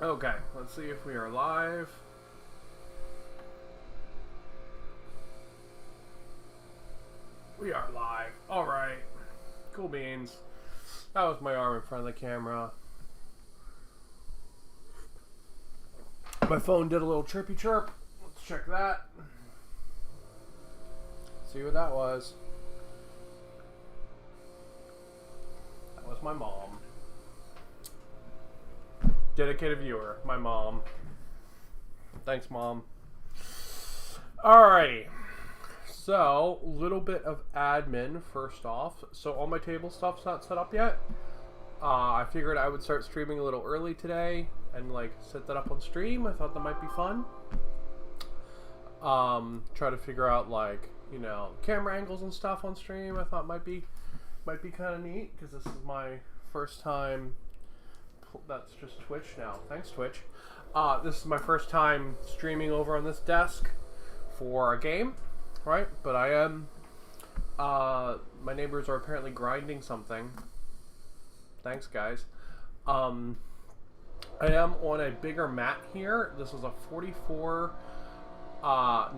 Okay, let's see if we are live. We are live. Alright. Cool beans. That was my arm in front of the camera. My phone did a little chirpy chirp. Let's check that. See what that was. That was my mom. Dedicated viewer, my mom. Thanks, Mom. Alrighty. So, little bit of admin first off. So, all my table stuff's not set up yet. I figured I would start streaming a little early today and like set that up on stream. I thought that might be fun. Try to figure out like, you know, camera angles and stuff on stream. I thought might be kind of neat because this is my first time. That's just Twitch now. Thanks, Twitch. This is my first time streaming over on this desk for a game, right? But I am. My neighbors are apparently grinding something. Thanks, guys. I am on a bigger mat here. This is a 44. A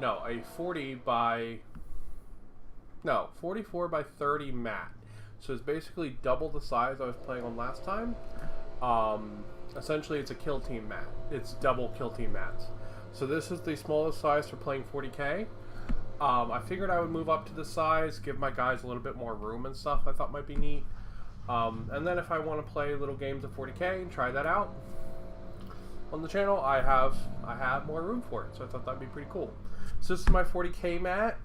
44 by 30 mat. So it's basically double the size I was playing on last time. Essentially it's a kill team mat. It's double kill team mats. So this is the smallest size for playing 40k. I figured I would move up to this size, give my guys a little bit more room and stuff I thought might be neat. And then if I want to play little games of 40k and try that out on the channel, I have more room for it. So I thought that'd be pretty cool. So this is my 40k mat.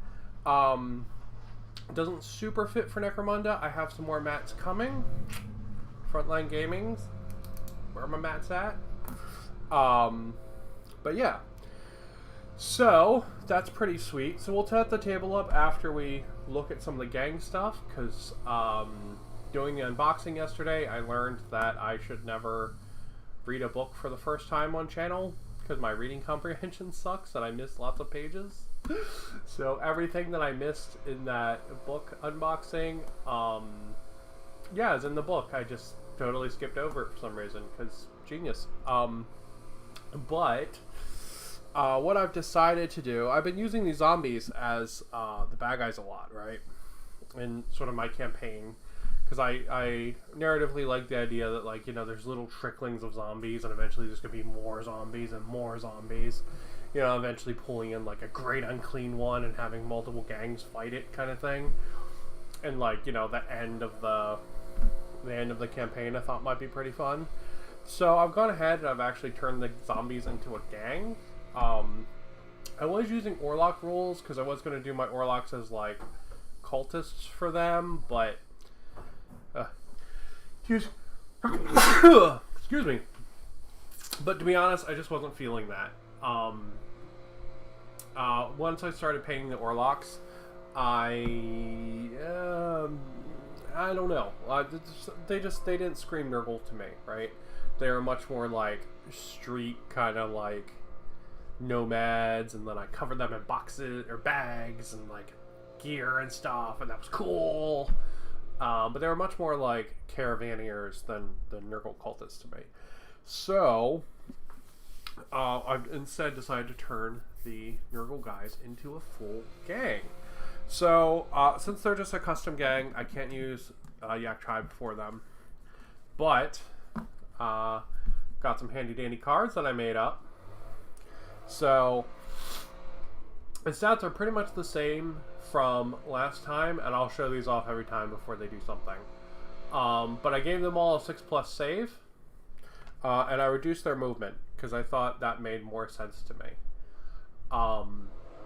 Doesn't super fit for Necromunda. I have some more mats coming. Frontline Gaming's where my mat's at. But yeah. So that's pretty sweet. So we'll set the table up after we look at some of the gang stuff, because doing the unboxing yesterday, I learned that I should never read a book for the first time on channel because my reading comprehension sucks and I missed lots of pages. So everything that I missed in that book unboxing, is in the book. I just totally skipped over it for some reason because genius. But what I've decided to do, I've been using these zombies as the bad guys a lot, right? In sort of my campaign. Because I narratively like the idea that, like, you know, there's little tricklings of zombies and eventually there's going to be more zombies and more zombies. You know, eventually pulling in, like, a great unclean one and having multiple gangs fight it kind of thing. And, like, you know, the end of the campaign I thought might be pretty fun. So I've gone ahead and I've actually turned the zombies into a gang. I was using Orlock rules because I was going to do my Orlocks as, like, cultists for them, but... excuse me. But to be honest, I just wasn't feeling that. Once I started painting the Orlocks, I don't know. They didn't scream Nurgle to me, right? They were much more like street kind of like nomads, and then I covered them in boxes or bags and like gear and stuff, and that was cool. But they were much more like Caravaneers than Nurgle cultists to me. So, I've instead decided to turn the Nurgle guys into a full gang. So, since they're just a custom gang, I can't use Yak Tribe for them. But, got some handy dandy cards that I made up. So, the stats are pretty much the same from last time, and I'll show these off every time before they do something. But I gave them all a 6+ save, and I reduced their movement because I thought that made more sense to me.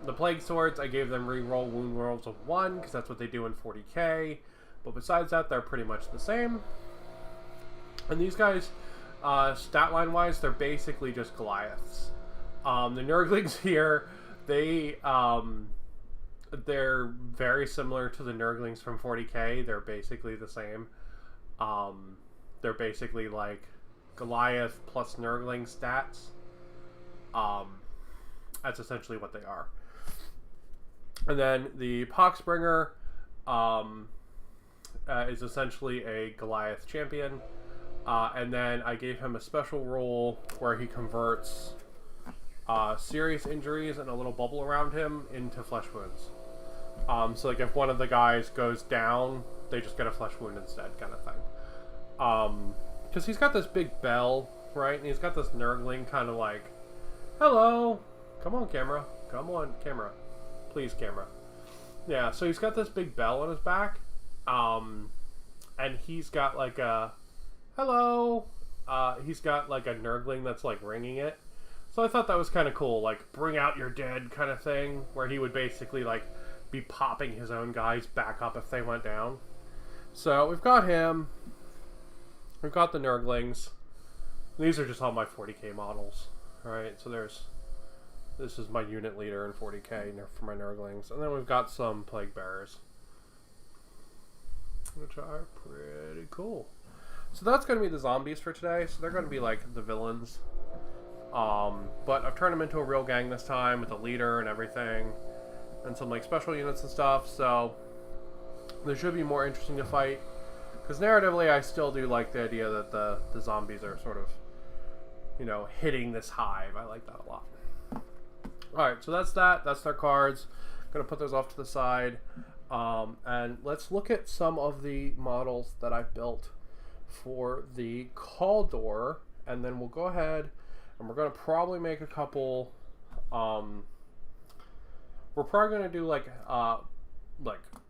The Plague Swords, I gave them reroll wound rolls of 1 because that's what they do in 40k, but besides that, they're pretty much the same. And these guys, stat line wise, they're basically just Goliaths. The Nurglings here, they're very similar to the Nurglings from 40k. They're basically the same. They're basically like Goliath plus Nurgling stats. That's essentially what they are. And then the Poxbringer is essentially a Goliath champion. And then I gave him a special rule where he converts serious injuries and a little bubble around him into flesh wounds. So like if one of the guys goes down, they just get a flesh wound instead, kind of thing. Because he's got this big bell, right? And he's got this nurgling kind of like, hello, come on camera, please camera. Yeah, so he's got this big bell on his back, and he's got like a, hello, he's got like a nurgling that's like ringing it. So I thought that was kind of cool, like bring out your dead kind of thing, where he would basically like be popping his own guys back up if they went down. So we've got him, we've got the nurglings. These are just all my 40k models, right? So this is my unit leader in 40k for my nurglings, and then we've got some plague bearers, which are pretty cool. So that's going to be the zombies for today. So they're going to be like the villains. But I've turned them into a real gang this time with a leader and everything, and some like special units and stuff. So there should be more interesting to fight. Because narratively, I still do like the idea that the zombies are sort of, you know, hitting this hive. I like that a lot. Alright, so that's that. That's their cards. I'm going to put those off to the side. And let's look at some of the models that I've built for the cawdor. And then we'll go ahead and we're going to probably make a couple. We're probably going to do like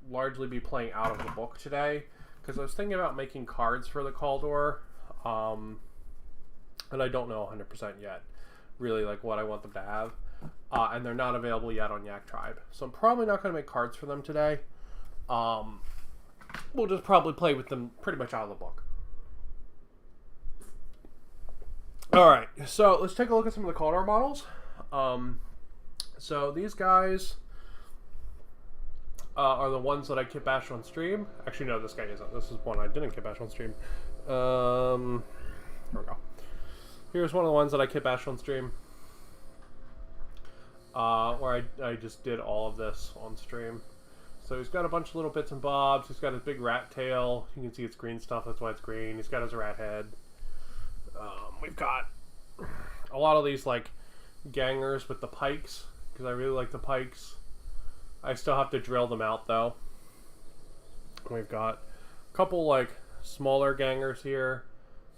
largely be playing out of the book today. Because I was thinking about making cards for the cawdor. And I don't know 100% yet really like what I want them to have. And they're not available yet on Yak Tribe. So I'm probably not going to make cards for them today. We'll just probably play with them pretty much out of the book. Alright, so let's take a look at some of the cawdor models. So these guys are the ones that I kit bashed on stream. Actually, no, this guy isn't. This is one I didn't kit bash on stream. Here we go. Here's one of the ones that I kit bashed on stream. Where I just did all of this on stream. So he's got a bunch of little bits and bobs. He's got his big rat tail. You can see it's green stuff. That's why it's green. He's got his rat head. We've got a lot of these like gangers with the pikes, because I really like the pikes. I still have to drill them out though. We've got a couple like smaller gangers here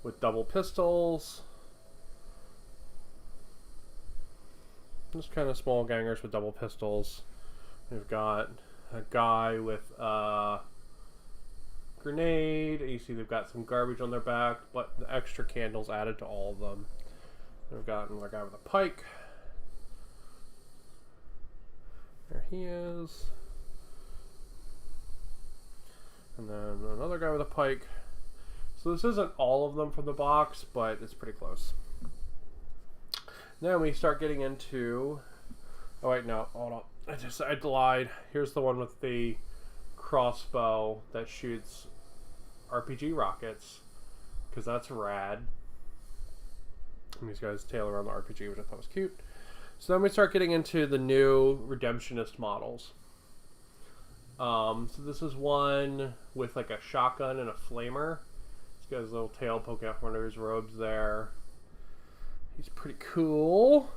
with double pistols. Just kind of small gangers with double pistols. We've got a guy with a grenade. You see they've got some garbage on their back, but the extra candles added to all of them. We've got another guy with a pike. There he is. And then another guy with a pike. So this isn't all of them from the box, but it's pretty close. Then we start getting into... Oh wait, no, hold on. I lied. Here's the one with the crossbow that shoots RPG rockets, because that's rad. And these guys tail around the RPG, which I thought was cute. So then we start getting into the new Redemptionist models. So this is one with like a shotgun and a flamer. He's got his little tail poking out from under his robes there. He's pretty cool.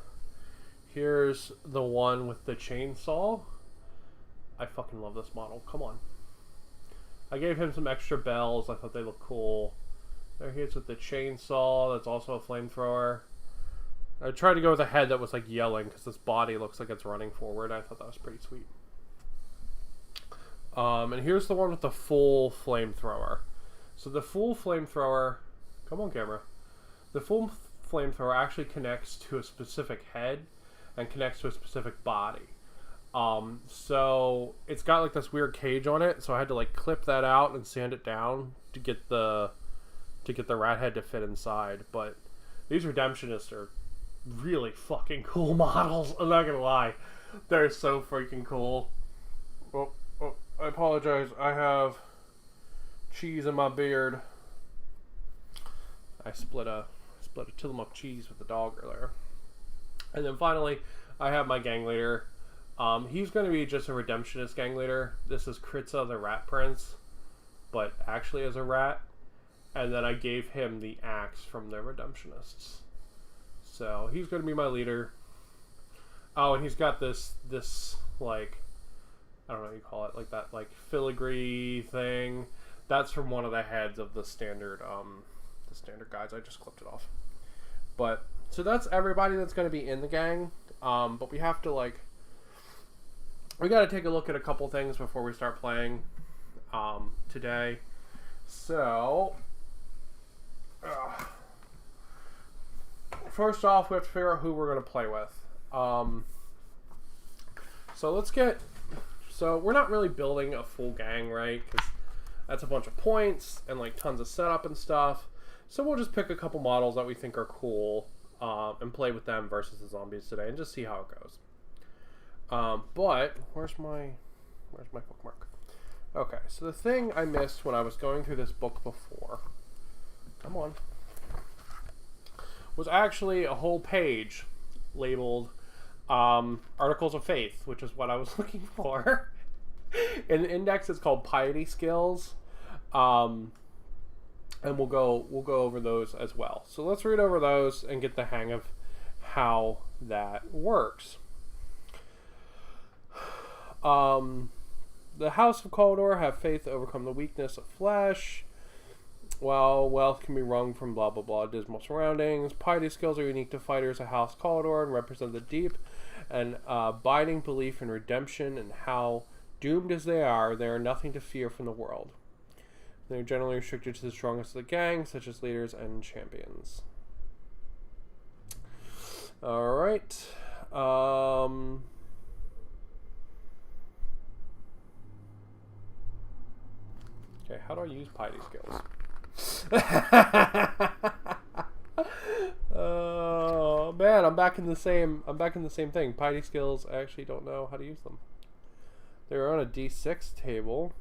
Here's the one with the chainsaw. I fucking love this model. Come on. I gave him some extra bells. I thought they looked cool. There he is with the chainsaw. That's also a flamethrower. I tried to go with a head that was like yelling, because this body looks like it's running forward. I thought that was pretty sweet. And here's the one with the full flamethrower. So the full flamethrower... Come on, camera. The full flamethrower actually connects to a specific head and connects to a specific body. So it's got like this weird cage on it, so I had to like clip that out and sand it down to get the rat head to fit inside. But these Redemptionists are really fucking cool models. I'm not gonna lie, they're so freaking cool. Oh, I apologize. I have cheese in my beard. I split a Tillamook cheese with the dog earlier. And then finally, I have my gang leader. He's going to be just a Redemptionist gang leader. This is Kritza the Rat Prince, but actually as a rat. And then I gave him the axe from the Redemptionists. So he's going to be my leader. Oh, and he's got this like, I don't know what you call it, like that like filigree thing. That's from one of the heads of the standard guys. I just clipped it off. But so that's everybody that's going to be in the gang. But we have to we got to take a look at a couple things before we start playing today. So first off, we have to figure out who we're going to play with. So we're not really building a full gang, right? Because that's a bunch of points and like tons of setup and stuff. So we'll just pick a couple models that we think are cool and play with them versus the zombies today and just see how it goes. But where's my bookmark? Okay, so the thing I missed when I was going through this book before, come on, was actually a whole page labeled Articles of Faith, which is what I was looking for. In the index, it's called Piety Skills, and we'll go over those as well. So let's read over those and get the hang of how that works. The House of Cawdor have faith to overcome the weakness of flesh, while wealth can be wrung from blah blah blah dismal surroundings. Piety skills are unique to fighters of House Cawdor and represent the deep and abiding belief in redemption, and how, doomed as they are nothing to fear from the world. They're generally restricted to the strongest of the gang, such as leaders and champions. Alright. Okay, how do I use piety skills? Oh man, I'm back in the same thing. Piety skills, I actually don't know how to use them. They're on a D6 table.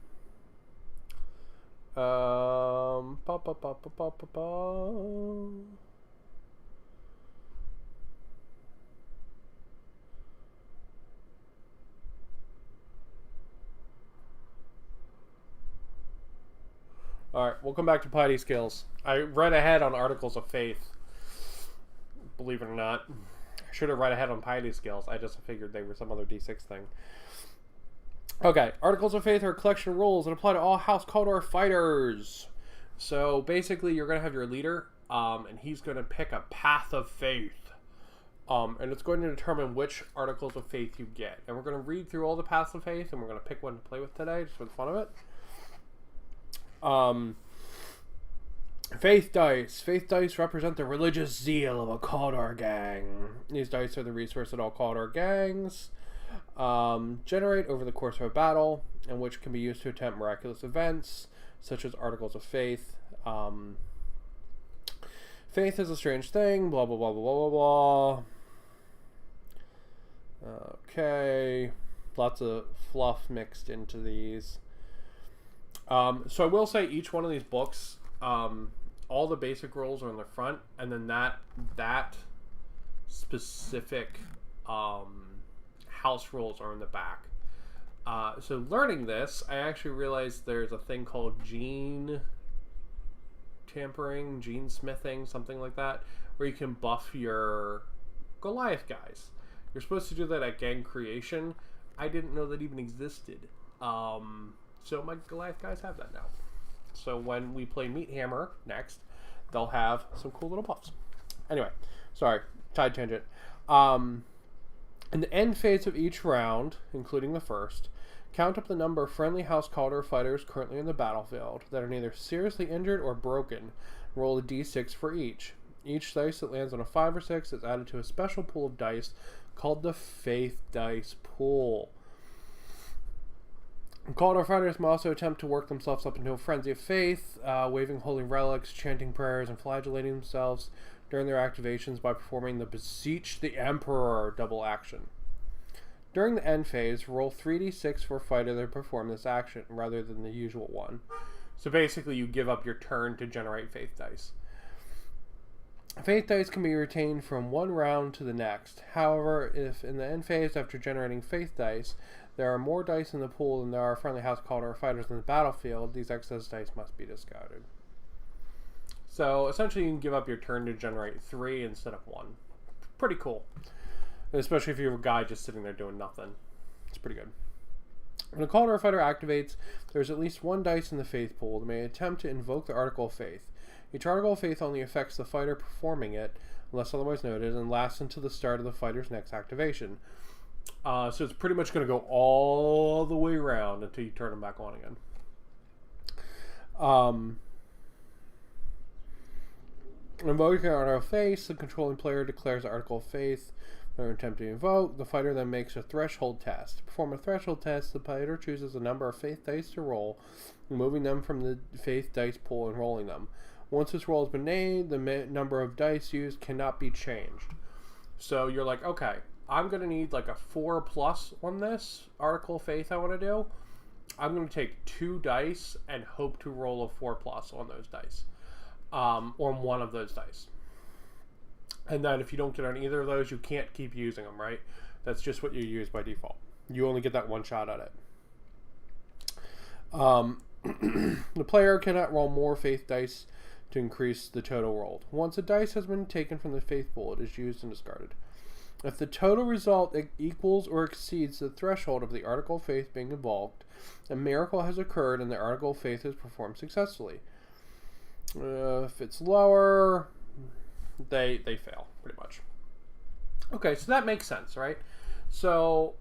Alright, we'll come back to piety skills. I read ahead on Articles of Faith. Believe it or not. I should have read ahead on piety skills. I just figured they were some other D6 thing. Okay, Articles of Faith are a collection of rules that apply to all House Cawdor fighters. So basically, you're going to have your leader, and he's going to pick a path of faith. And it's going to determine which Articles of Faith you get. And we're going to read through all the paths of faith, and we're going to pick one to play with today, just for the fun of it. Faith dice. Faith dice represent the religious zeal of a Cawdor gang. These dice are the resource that all Cawdor gangs generate over the course of a battle, and which can be used to attempt miraculous events, such as Articles of Faith. Faith is a strange thing, blah blah blah blah blah blah. Okay, lots of fluff mixed into these. So I will say each one of these books, all the basic rules are in the front, and then that specific house rules are in the back. So learning this, I actually realized there's a thing called gene tampering, gene smithing, something like that, where you can buff your Goliath guys. You're supposed to do that at gang creation. I didn't know that even existed. So my Goliath guys have that now. So when we play Meat Hammer next, they'll have some cool little buffs. Anyway, sorry, side tangent. In the end phase of each round, including the first, count up the number of friendly House Cawdor fighters currently in the battlefield that are neither seriously injured or broken. Roll a d6 for each. Each dice that lands on a 5 or 6 is added to a special pool of dice called the Faith Dice Pool. Cawdor fighters may also attempt to work themselves up into a frenzy of faith, waving holy relics, chanting prayers, and flagellating themselves during their activations by performing the Beseech the Emperor double action. During the end phase, roll 3d6 for a fighter that perform this action, rather than the usual one. So basically, you give up your turn to generate faith dice. Faith dice can be retained from one round to the next. However, if in the end phase, after generating faith dice, there are more dice in the pool than there are friendly House Cawdor fighters in the battlefield, these excess dice must be discarded. So essentially you can give up your turn to generate 3 instead of 1. Pretty cool. Especially if you're a guy just sitting there doing nothing. It's pretty good. When a cawdor fighter activates, there's at least 1 dice in the faith pool that may attempt to invoke the Article of Faith. Each Article of Faith only affects the fighter performing it, unless otherwise noted, and lasts until the start of the fighter's next activation. So it's pretty much going to go all the way around until you turn them back on again. Invoking an Article of Faith, the controlling player declares the Article of Faith. When attempting to invoke, the fighter then makes a threshold test. To perform a threshold test, the fighter chooses a number of faith dice to roll, removing them from the faith dice pool and rolling them. Once this roll has been made, the number of dice used cannot be changed. So you're like, okay, I'm going to need like a 4+ on this Article of Faith I want to do. I'm going to take 2 dice and hope to roll a 4+ on those dice. On one of those dice. And then if you don't get on either of those, you can't keep using them, right? That's just what you use by default. You only get that 1 shot at it. The player cannot roll more faith dice to increase the total rolled. Once a dice has been taken from the faith pool, it is used and discarded. If the total result equals or exceeds the threshold of the Article of Faith being invoked, a miracle has occurred and the Article of Faith is performed successfully. If it's lower, they fail, pretty much. Okay, so that makes sense, right? So,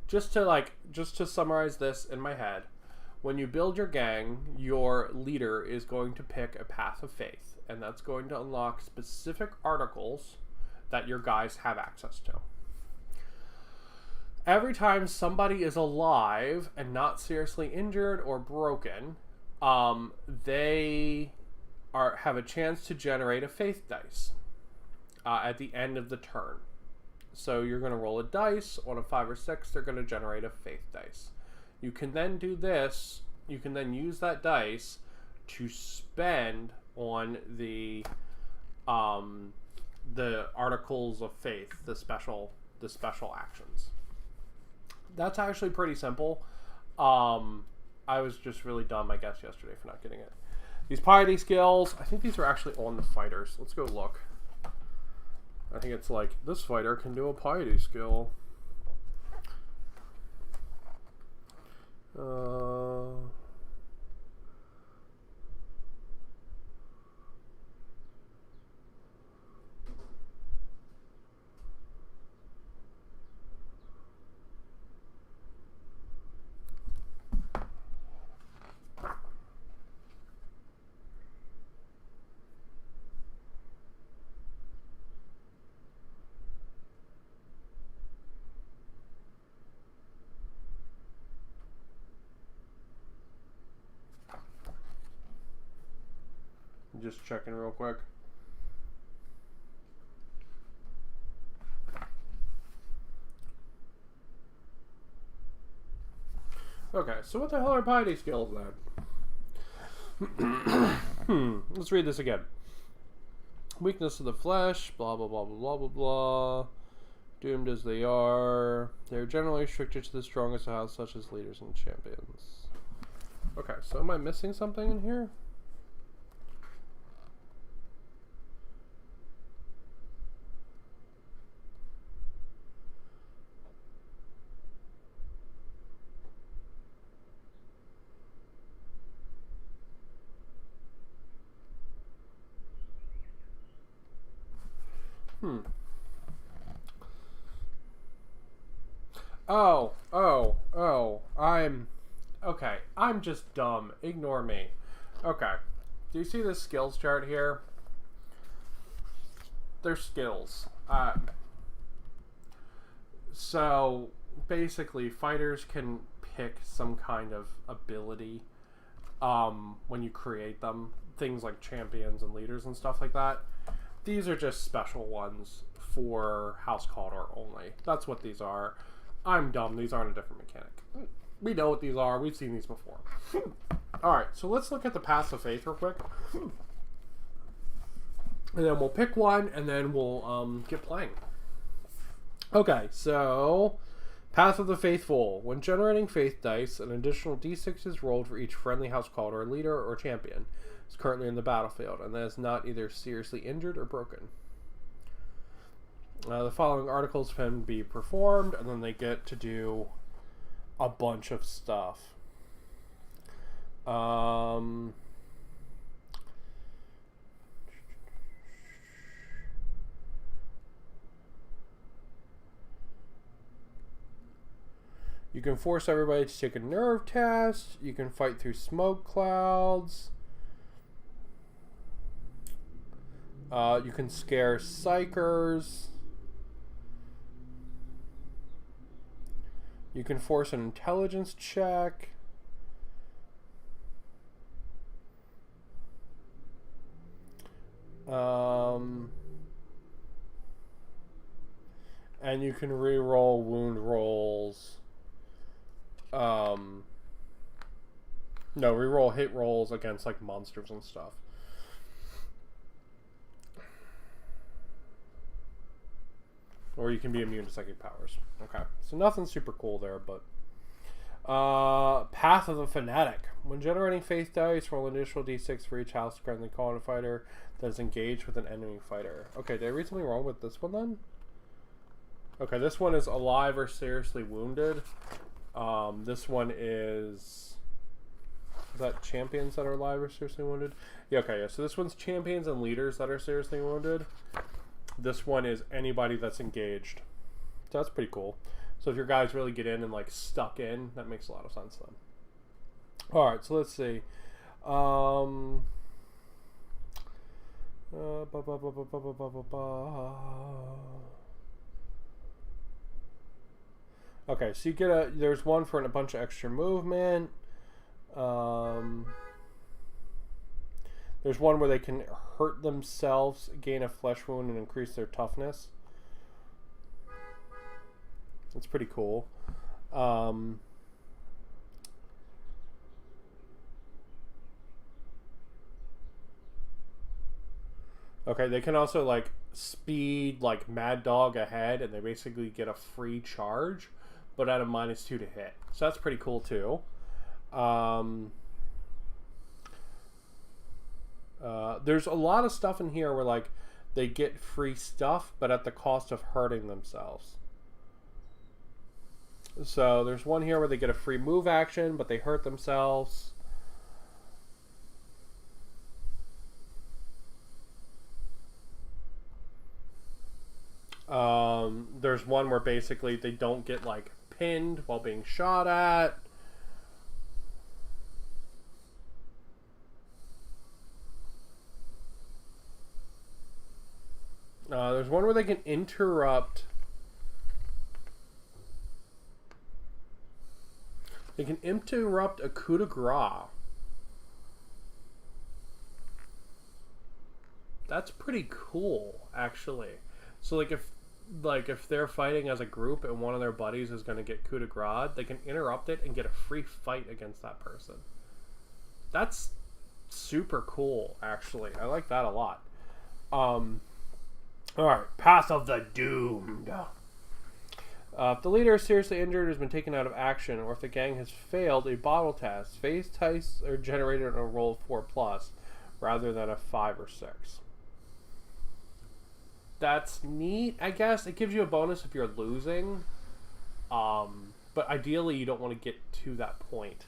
just to summarize this in my head, when you build your gang, your leader is going to pick a path of faith, and that's going to unlock specific articles that your guys have access to. Every time somebody is alive and not seriously injured or broken, they have a chance to generate a faith dice at the end of the turn. So you're going to roll a dice. On a 5 or 6, they're going to generate a faith dice. You can then do this. You can then use that dice to spend on the articles of faith, the special actions. That's actually pretty simple. I was just really dumb, I guess, yesterday for not getting it. These piety skills, I think these are actually on the fighters. Let's go look. I think it's like, this fighter can do a piety skill. Just checking real quick. Okay, so what the hell are piety skills then? Let's read this again. Weakness of the flesh, blah blah blah blah blah blah blah. Doomed as they are, they're generally restricted to the strongest house, such as leaders and champions. Okay, so am I missing something in here? I'm just dumb. Ignore me. Okay. Do you see this skills chart here? They're skills. So basically, fighters can pick some kind of ability when you create them. Things like champions and leaders and stuff like that. These are just special ones for House cawdor only. That's what these are. I'm dumb. These aren't a different mechanic. We know what these are. We've seen these before. Alright, so let's look at the Pass of Faith real quick. And then we'll pick one, and then we'll get playing. Okay, so Path of the Faithful. When generating faith dice, an additional d6 is rolled for each friendly house called or leader or champion is currently in the battlefield and that is not either seriously injured or broken. The following articles can be performed, and then they get to do a bunch of stuff. You can force everybody to take a nerve test. You can fight through smoke clouds. You can scare psychers. You can force an intelligence check. And you can re-roll wound rolls. No, re-roll hit rolls against like monsters and stuff. Or you can be immune to psychic powers. Okay, so nothing super cool there, but Path of the Fanatic. When generating faith dice, roll an additional d6 for each house currently calling a fighter that is engaged with an enemy fighter. Okay, did I read something wrong with this one then? Okay, this one is alive or seriously wounded. This one is that champions that are alive or seriously wounded? Yeah, okay, yeah. So this one's champions and leaders that are seriously wounded. This one is anybody that's engaged. So that's pretty cool. So if your guys really get in and like stuck in, that makes a lot of sense then. Alright, so let's see. Okay, so you get there's one for a bunch of extra movement. There's one where they can hurt themselves, gain a flesh wound, and increase their toughness. That's pretty cool. Okay, they can also like speed like Mad Dog ahead, and they basically get a free charge, but at a -2 to hit. So that's pretty cool too. There's a lot of stuff in here where like they get free stuff, but at the cost of hurting themselves. So there's one here where they get a free move action, but they hurt themselves. There's one where basically they don't get like pinned while being shot at. There's one where they can interrupt. They can interrupt a coup de grace. That's pretty cool, actually. So like if they're fighting as a group and one of their buddies is going to get coup de grace, they can interrupt it and get a free fight against that person. That's super cool, actually. I like that a lot. Alright, Path of the Doomed. If the leader is seriously injured or has been taken out of action, or if the gang has failed a bottle test, phase dice are generated on a roll of 4+, rather than a 5 or 6. That's neat, I guess. It gives you a bonus if you're losing. But ideally, you don't want to get to that point.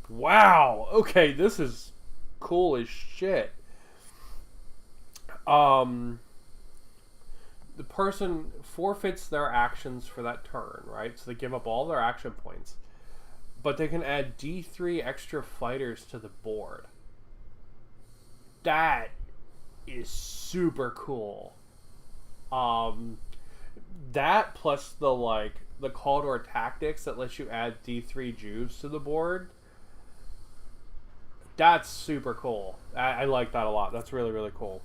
Wow. Okay, this is cool as shit. The person forfeits their actions for that turn, right? So they give up all their action points. But they can add D3 extra fighters to the board. That is super cool. That plus the cawdor tactics that lets you add D3 Jews to the board. That's super cool. I like that a lot. That's really, really cool.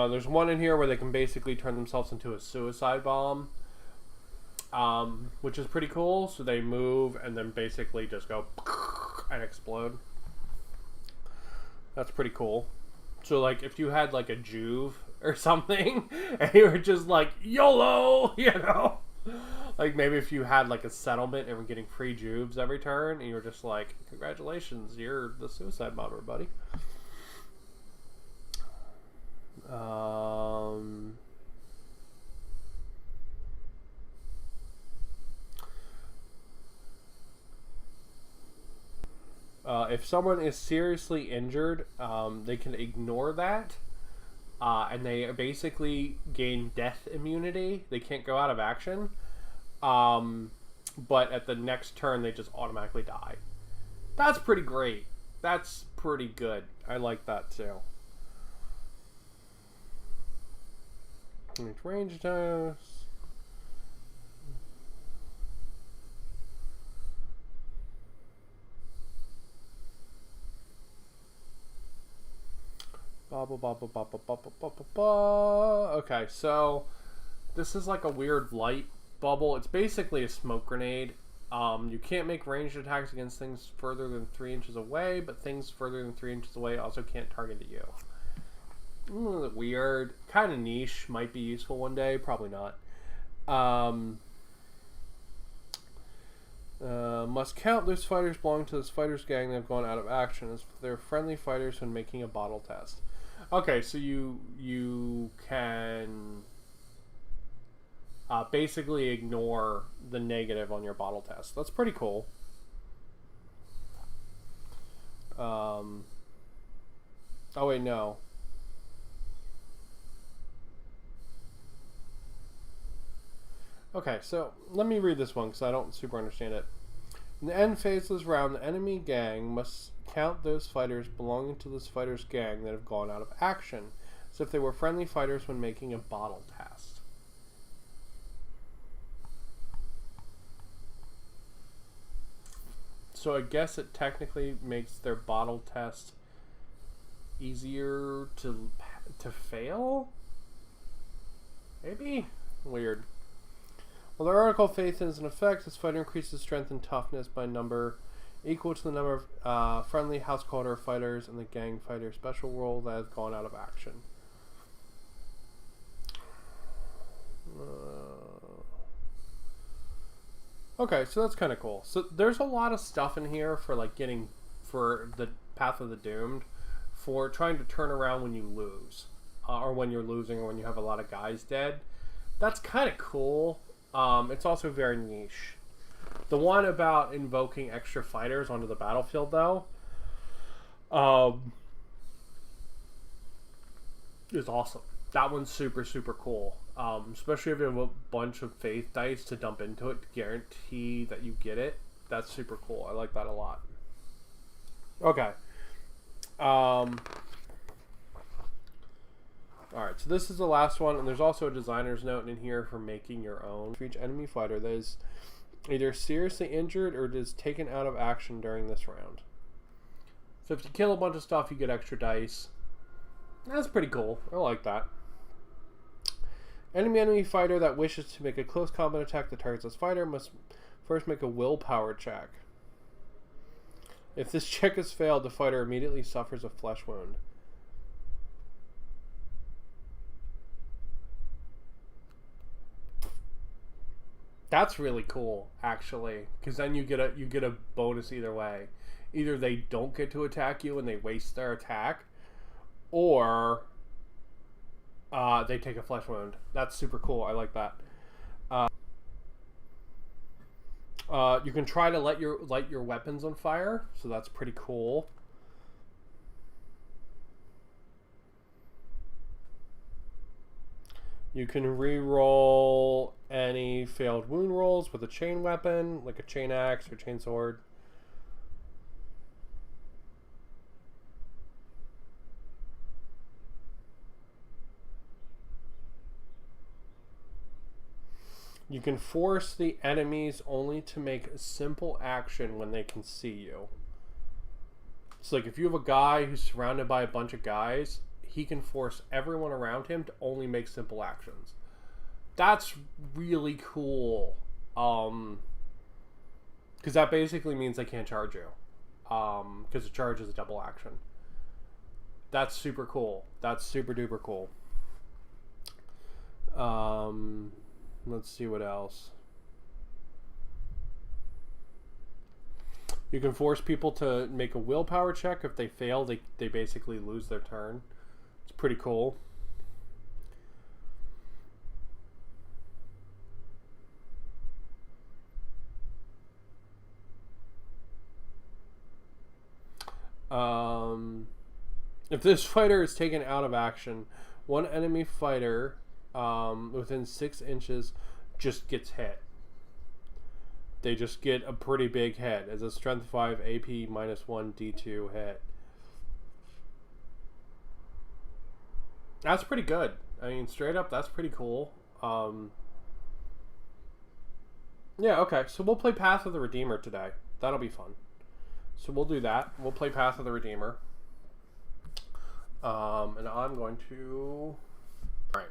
There's one in here where they can basically turn themselves into a suicide bomb, which is pretty cool. So they move and then basically just go and explode. That's pretty cool. So, like, if you had, like, a Juve or something, and you were just like, YOLO, you know? Like, maybe if you had, like, a settlement and were getting free Juves every turn, and you were just like, congratulations, you're the suicide bomber, buddy. If someone is seriously injured, they can ignore that, and they basically gain death immunity. They can't go out of action, but at the next turn, they just automatically die. That's pretty great. That's pretty good. I like that too. Range attacks. Okay, so this is like a weird light bubble. It's basically a smoke grenade. You can't make ranged attacks against things further than 3 inches away, but things further than 3 inches away also can't target you. Weird. Kind of niche. Might be useful one day. Probably not. Must count those fighters belonging to this fighter's gang that have gone out of action as they're friendly fighters when making a bottle test. Okay, so you can basically ignore the negative on your bottle test. That's pretty cool. Oh wait, no. Okay, so let me read this one because I don't super understand it. In the end phase of this round, the enemy gang must count those fighters belonging to this fighter's gang that have gone out of action, as if they were friendly fighters when making a bottle test. So I guess it technically makes their bottle test easier to fail? Maybe? Weird. Well, their article faith is in effect. This fighter increases strength and toughness by number equal to the number of friendly house cawdor fighters and the gang fighter special role that has gone out of action. Okay, so that's kind of cool. So there's a lot of stuff in here for like getting for the Path of the Doomed, for trying to turn around when you lose, or when you're losing, or when you have a lot of guys dead. That's kind of cool. It's also very niche. The one about invoking extra fighters onto the battlefield, though, is awesome. That one's super, super cool. Especially if you have a bunch of faith dice to dump into it to guarantee that you get it. That's super cool. I like that a lot. Okay. Alright, so this is the last one, and there's also a designer's note in here for making your own. For each enemy fighter that is either seriously injured or is taken out of action during this round. So if you kill a bunch of stuff, you get extra dice. That's pretty cool. I like that. Enemy fighter that wishes to make a close combat attack that targets this fighter must first make a willpower check. If this check is failed, the fighter immediately suffers a flesh wound. That's really cool, actually, because then you get a bonus either way. Either they don't get to attack you and they waste their attack, or they take a flesh wound. That's super cool. I like that. You can try to light your weapons on fire, so that's pretty cool. You can re-roll any failed wound rolls with a chain weapon, like a chain axe or chain sword. You can force the enemies only to make a simple action when they can see you. So like if you have a guy who's surrounded by a bunch of guys, he can force everyone around him to only make simple actions. That's really cool. Because that basically means they can't charge you. Because a charge is a double action. That's super cool. That's super duper cool. Let's see what else. You can force people to make a willpower check. If they fail, they basically lose their turn. It's pretty cool. If this fighter is taken out of action, one enemy fighter within 6 inches just gets hit. They just get a pretty big hit as a strength 5 AP -1 D2 hit. That's pretty good. I mean, straight up, that's pretty cool. Yeah, okay. So we'll play Path of the Redeemer today. That'll be fun. So we'll do that. We'll play Path of the Redeemer. And I'm going to... Alright.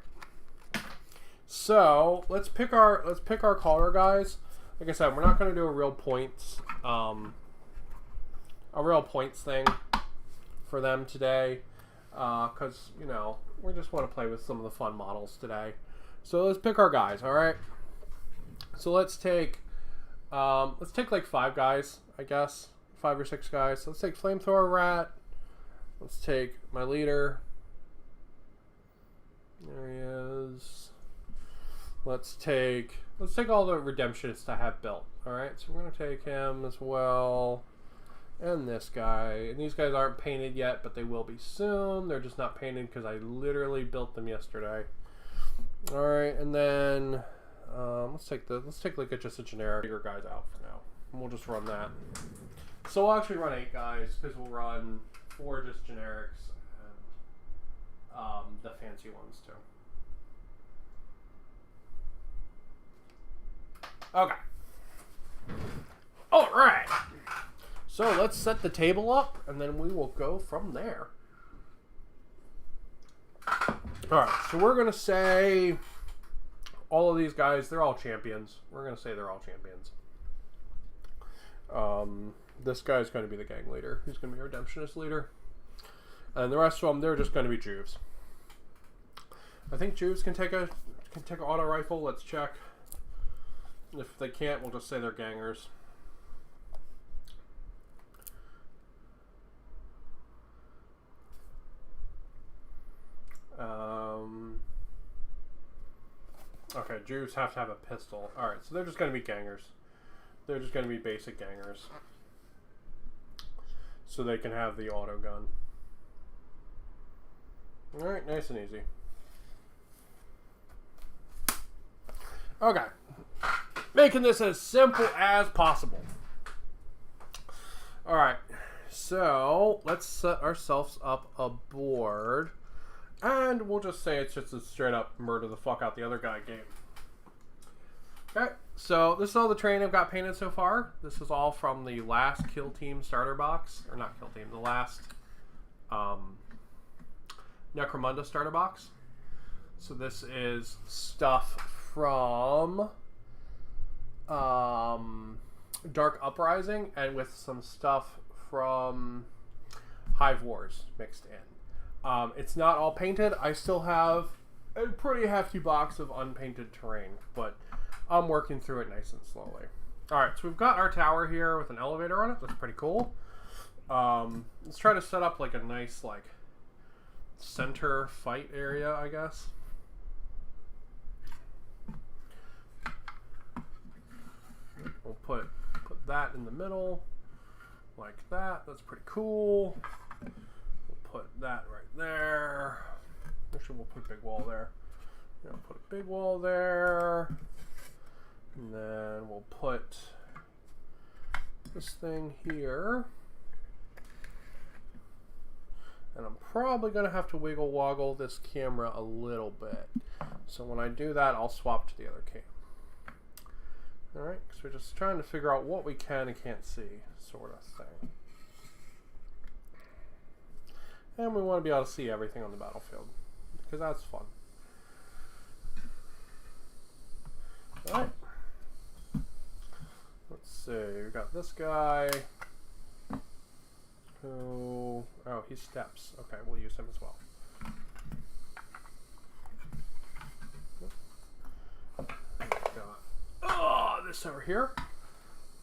So, let's pick our cawdor guys. Like I said, we're not going to do a real points thing for them today. Because, you know, we just want to play with some of the fun models today. So let's pick our guys, alright? So let's take like 5 guys, I guess. 5 or 6 guys. So let's take Flamethrower Rat. Let's take my leader. There he is. Let's take all the redemptionists I have built. Alright, so we're going to take him as well. And this guy. And these guys aren't painted yet, but they will be soon. They're just not painted because I literally built them yesterday. Alright, and then let's take like just a generic bigger guys out for now. And we'll just run that. So we'll actually run 8 guys because we'll run 4 just generics and the fancy ones too. Okay. Alright. So let's set the table up and then we will go from there. Alright, so we're going to say all of these guys, they're all champions. We're going to say they're all champions. This guy's going to be the gang leader. He's going to be our redemptionist leader. And the rest of them, they're just going to be Jews. I think Jews can take an auto rifle. Let's check. If they can't, we'll just say they're gangers. Okay, Jews have to have a pistol. Alright, so they're just going to be gangers. They're just going to be basic gangers. So they can have the auto gun. Alright, nice and easy. Okay. Making this as simple as possible. Alright, so let's set ourselves up a board. And we'll just say it's just a straight up murder the fuck out the other guy game. Okay, so this is all the terrain I've got painted so far. This is all from the last Kill Team starter box. Or not Kill Team, the last Necromunda starter box. So this is stuff from Dark Uprising and with some stuff from Hive Wars mixed in. It's not all painted. I still have a pretty hefty box of unpainted terrain, but I'm working through it nice and slowly. Alright, so we've got our tower here with an elevator on it. That's pretty cool. Let's try to set up like a nice like center fight area, I guess. We'll put that in the middle like that. That's pretty cool. Put that right there. Actually, we'll put a big wall there. Yeah, we'll put a big wall there. And then we'll put this thing here. And I'm probably going to have to wiggle woggle this camera a little bit. So when I do that, I'll swap to the other cam. Alright, so we're just trying to figure out what we can and can't see, sort of thing. And we want to be able to see everything on the battlefield, because that's fun. Alright. Let's see, we got this guy who... Oh, he steps. Okay, we'll use him as well. Got this over here.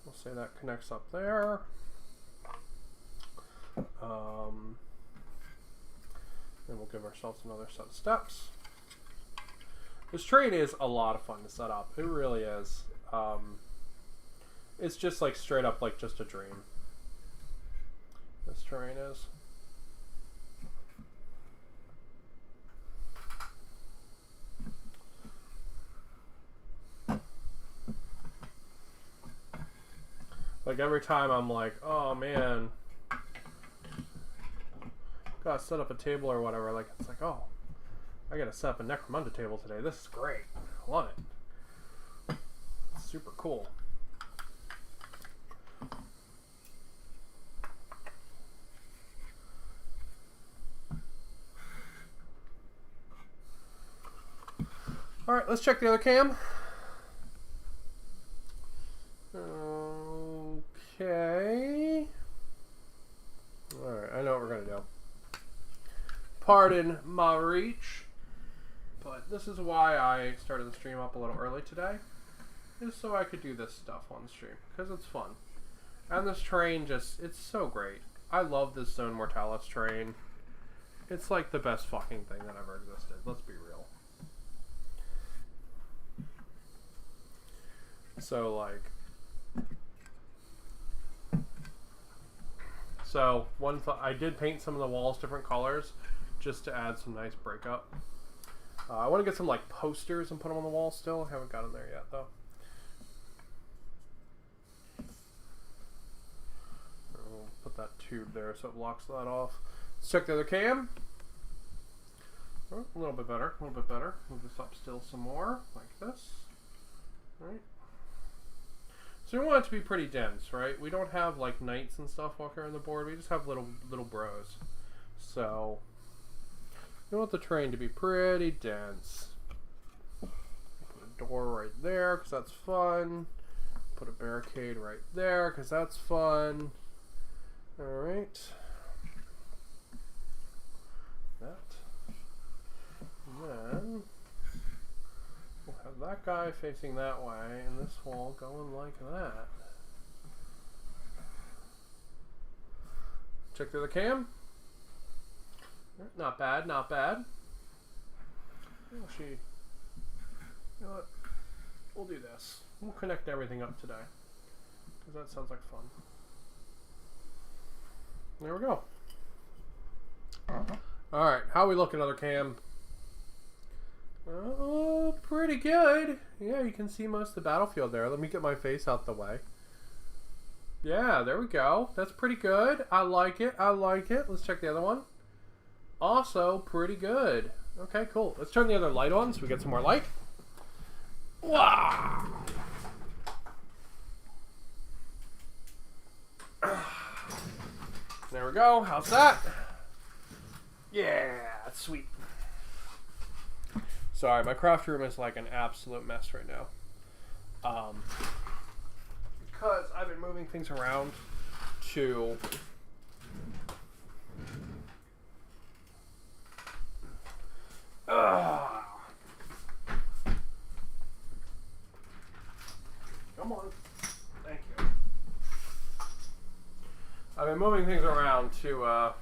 We'll say that connects up there. Then we'll give ourselves another set of steps. This train is a lot of fun to set up. It really is. It's just like straight up like just a dream. This terrain is. Like every time I'm like, oh man, gotta set up a table or whatever. Like it's like, oh, I gotta set up a Necromunda table today. This is great. I love it. It's super cool. All right, let's check the other cam. Okay. Alright, I know what we're going to do. Pardon my reach, but this is why I started the stream up a little early today. Is so I could do this stuff on the stream, because it's fun. And this train just, it's so great. I love this Zone Mortalis train. It's like the best fucking thing that ever existed. Let's be real. So, like... So, I did paint some of the walls different colors just to add some nice breakup. I want to get some like posters and put them on the wall still. I haven't gotten there yet though. We'll put that tube there so it blocks that off. Let's check the other cam. Oh, a little bit better, a little bit better. Move this up still some more, like this. All right. So we want it to be pretty dense, right? We don't have like knights and stuff walking around the board. We just have little bros. So we want the terrain to be pretty dense. Put a door right there because that's fun. Put a barricade right there because that's fun. All right. That. And then we'll have that guy facing that way and this wall going like that. Check through the cam. Not bad, not bad. You know what? We'll do this. We'll connect everything up today. Because that sounds like fun. There we go. Alright, how are we looking, other cam? Oh, pretty good. Yeah, you can see most of the battlefield there. Let me get my face out the way. Yeah, there we go. That's pretty good. I like it. I like it. Let's check the other one. Also, pretty good. Okay, cool. Let's turn the other light on so we get some more light. Wow. There we go. How's that? Yeah, sweet. Sorry, my craft room is like an absolute mess right now. Because I've been moving things around to come on. Thank you. I've been moving things around to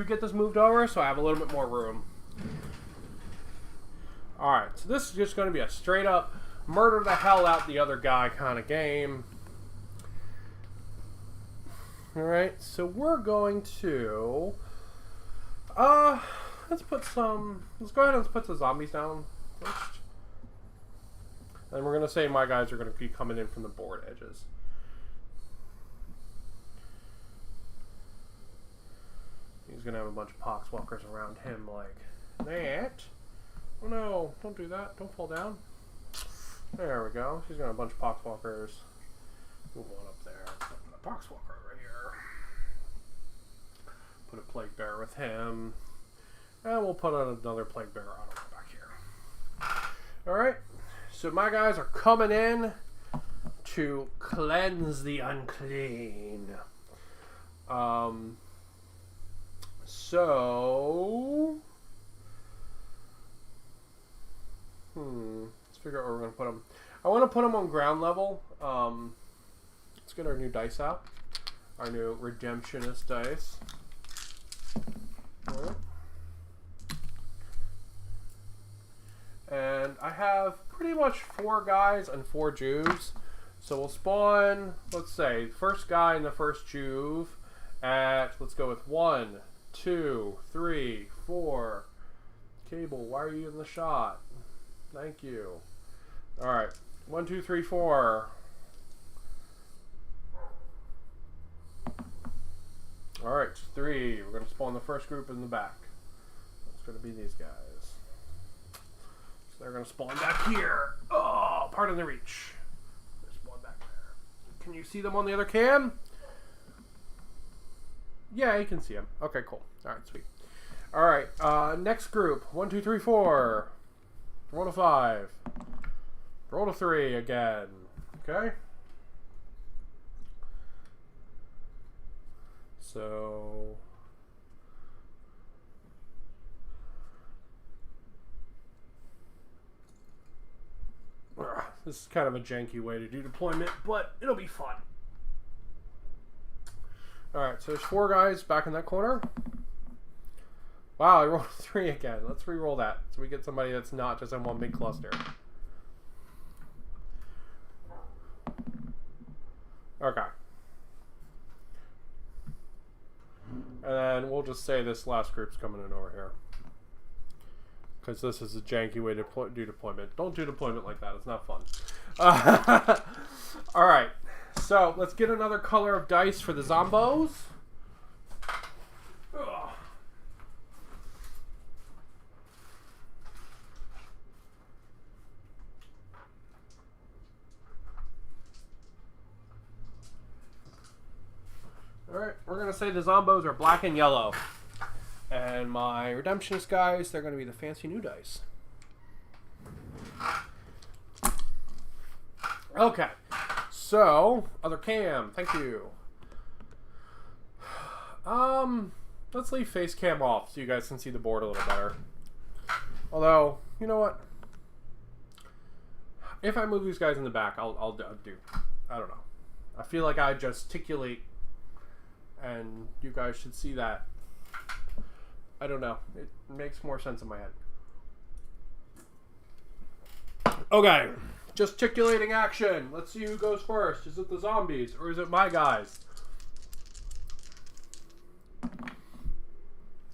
get this moved over so I have a little bit more room. Alright, so this is just going to be a straight up murder the hell out the other guy kind of game. Alright, so we're going to let's go ahead and put the zombies down first. And we're going to say my guys are going to be coming in from the board edges. He's going to have a bunch of poxwalkers around him like that. Oh no, don't do that. Don't fall down. There we go. She's got a bunch of poxwalkers. Move one up there. Put a poxwalker right here. put a plague bear with him. And we'll put on another plague bear on him back here. Alright. So my guys are coming in to cleanse the unclean. So... let's figure out where we're going to put them. I want to put them on ground level. Let's get our new dice out. Our new Redemptionist dice. Right. And I have pretty much 4 guys and 4 Juves. So we'll spawn, let's say, first guy in the first Juve at, let's go with 1, 2, 3, 4. Cable, why are you in the shot? Thank you. Alright. 1, 2, 3, 4. Alright, 3. We're going to spawn the first group in the back. It's going to be these guys. So they're going to spawn back here. Oh, pardon the reach. They're spawned back there. Can you see them on the other cam? Yeah, you can see them. Okay, cool. Alright, sweet. Alright, next group. 1, 2, 3, 4. Roll to 5. Roll to 3 again. Okay? So... this is kind of a janky way to do deployment, but it'll be fun. Alright, so there's 4 guys back in that corner. Wow, I rolled 3 again. Let's re-roll that so we get somebody that's not just in one big cluster. Okay. And then we'll just say this last group's coming in over here. Because this is a janky way to do deployment. Don't do deployment like that. It's not fun. Alright. So, let's get another color of dice for the zombos. Ugh. Alright, we're going to say the zombos are black and yellow. And my Redemptionist guys, they're going to be the fancy new dice. Okay, so, other cam, thank you. Let's leave face cam off so you guys can see the board a little better. Although, you know what? If I move these guys in the back, I'll do. I don't know. I feel like I gesticulate and you guys should see that. I don't know. It makes more sense in my head. Okay. Gesticulating action. Let's see who goes first. Is it the zombies or is it my guys?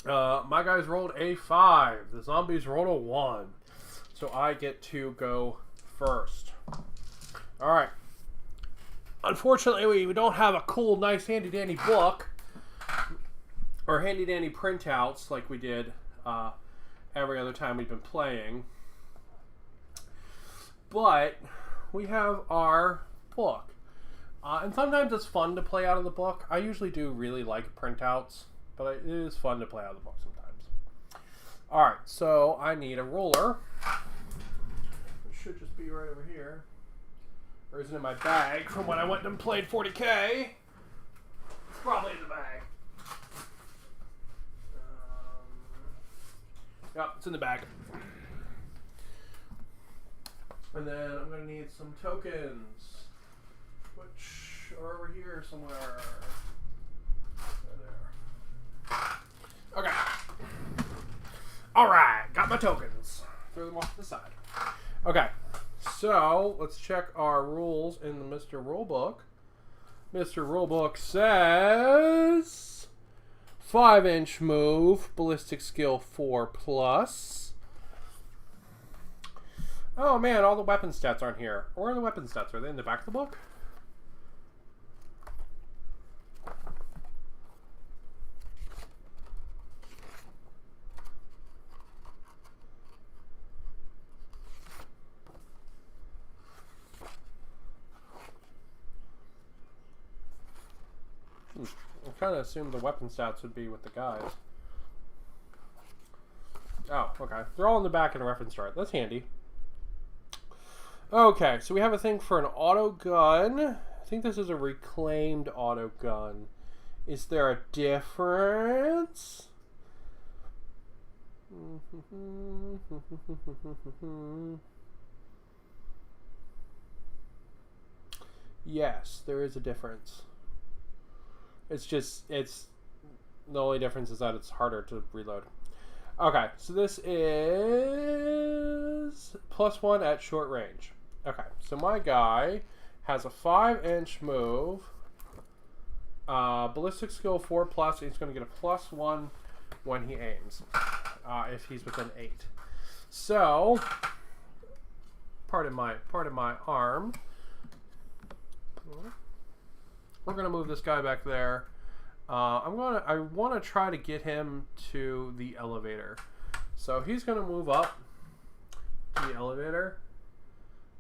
My guys rolled a 5. The zombies rolled a 1. So I get to go first. Alright. Unfortunately, we don't have a cool, nice, handy-dandy book or handy-dandy printouts like we did every other time we've been playing. But we have our book. And sometimes it's fun to play out of the book. I usually do really like printouts, but it is fun to play out of the book sometimes. Alright, so I need a ruler. It should just be right over here. Or is it in my bag from when I went and played 40K? It's probably in the bag. Yep, it's in the bag. And then I'm going to need some tokens, which are over here somewhere. Right there. Okay. Alright, got my tokens. Throw them off to the side. Okay. So, let's check our rules in the Mr. Rulebook. Mr. Rulebook says 5-inch move, ballistic skill 4+. Oh man, all the weapon stats aren't here. Where are the weapon stats? Are they in the back of the book? kind of assumed the weapon stats would be with the guys. Oh, okay. They're all in the back in the reference chart. That's handy. Okay, so we have a thing for an auto gun. I think this is a reclaimed auto gun. Is there a difference? Yes, there is a difference. It's the only difference is that it's harder to reload. Okay, so this is +1 at short range. Okay, so my guy has a 5-inch move, ballistic skill 4+. He's going to get a +1 when he aims, if he's within 8. So, pardon my arm. We're gonna move this guy back there. I want to try to get him to the elevator. So he's gonna move up to the elevator.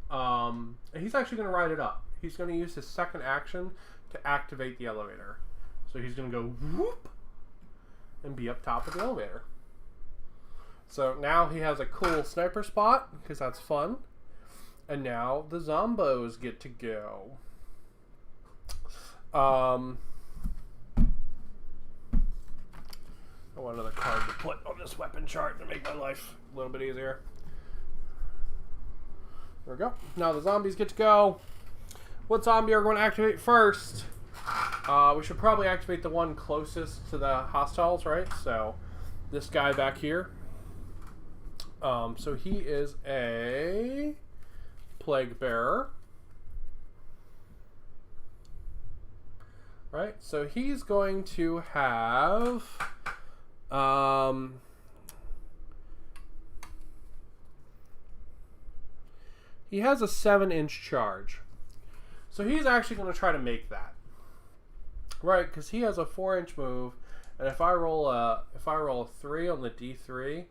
And he's actually gonna ride it up. He's gonna use his second action to activate the elevator. So he's gonna go whoop and be up top of the elevator. So now he has a cool sniper spot because that's fun. And now the zombos get to go. I want another card to put on this weapon chart to make my life a little bit easier. There we go. Now the zombies get to go. What zombie are we going to activate first? We should probably activate the one closest to the hostiles, right? So this guy back here. So he is a plague bearer. Right, so he's going to have he has a 7-inch charge. So he's actually going to try to make that. Right, because he has a 4-inch move, and if I roll a 3 on the D3,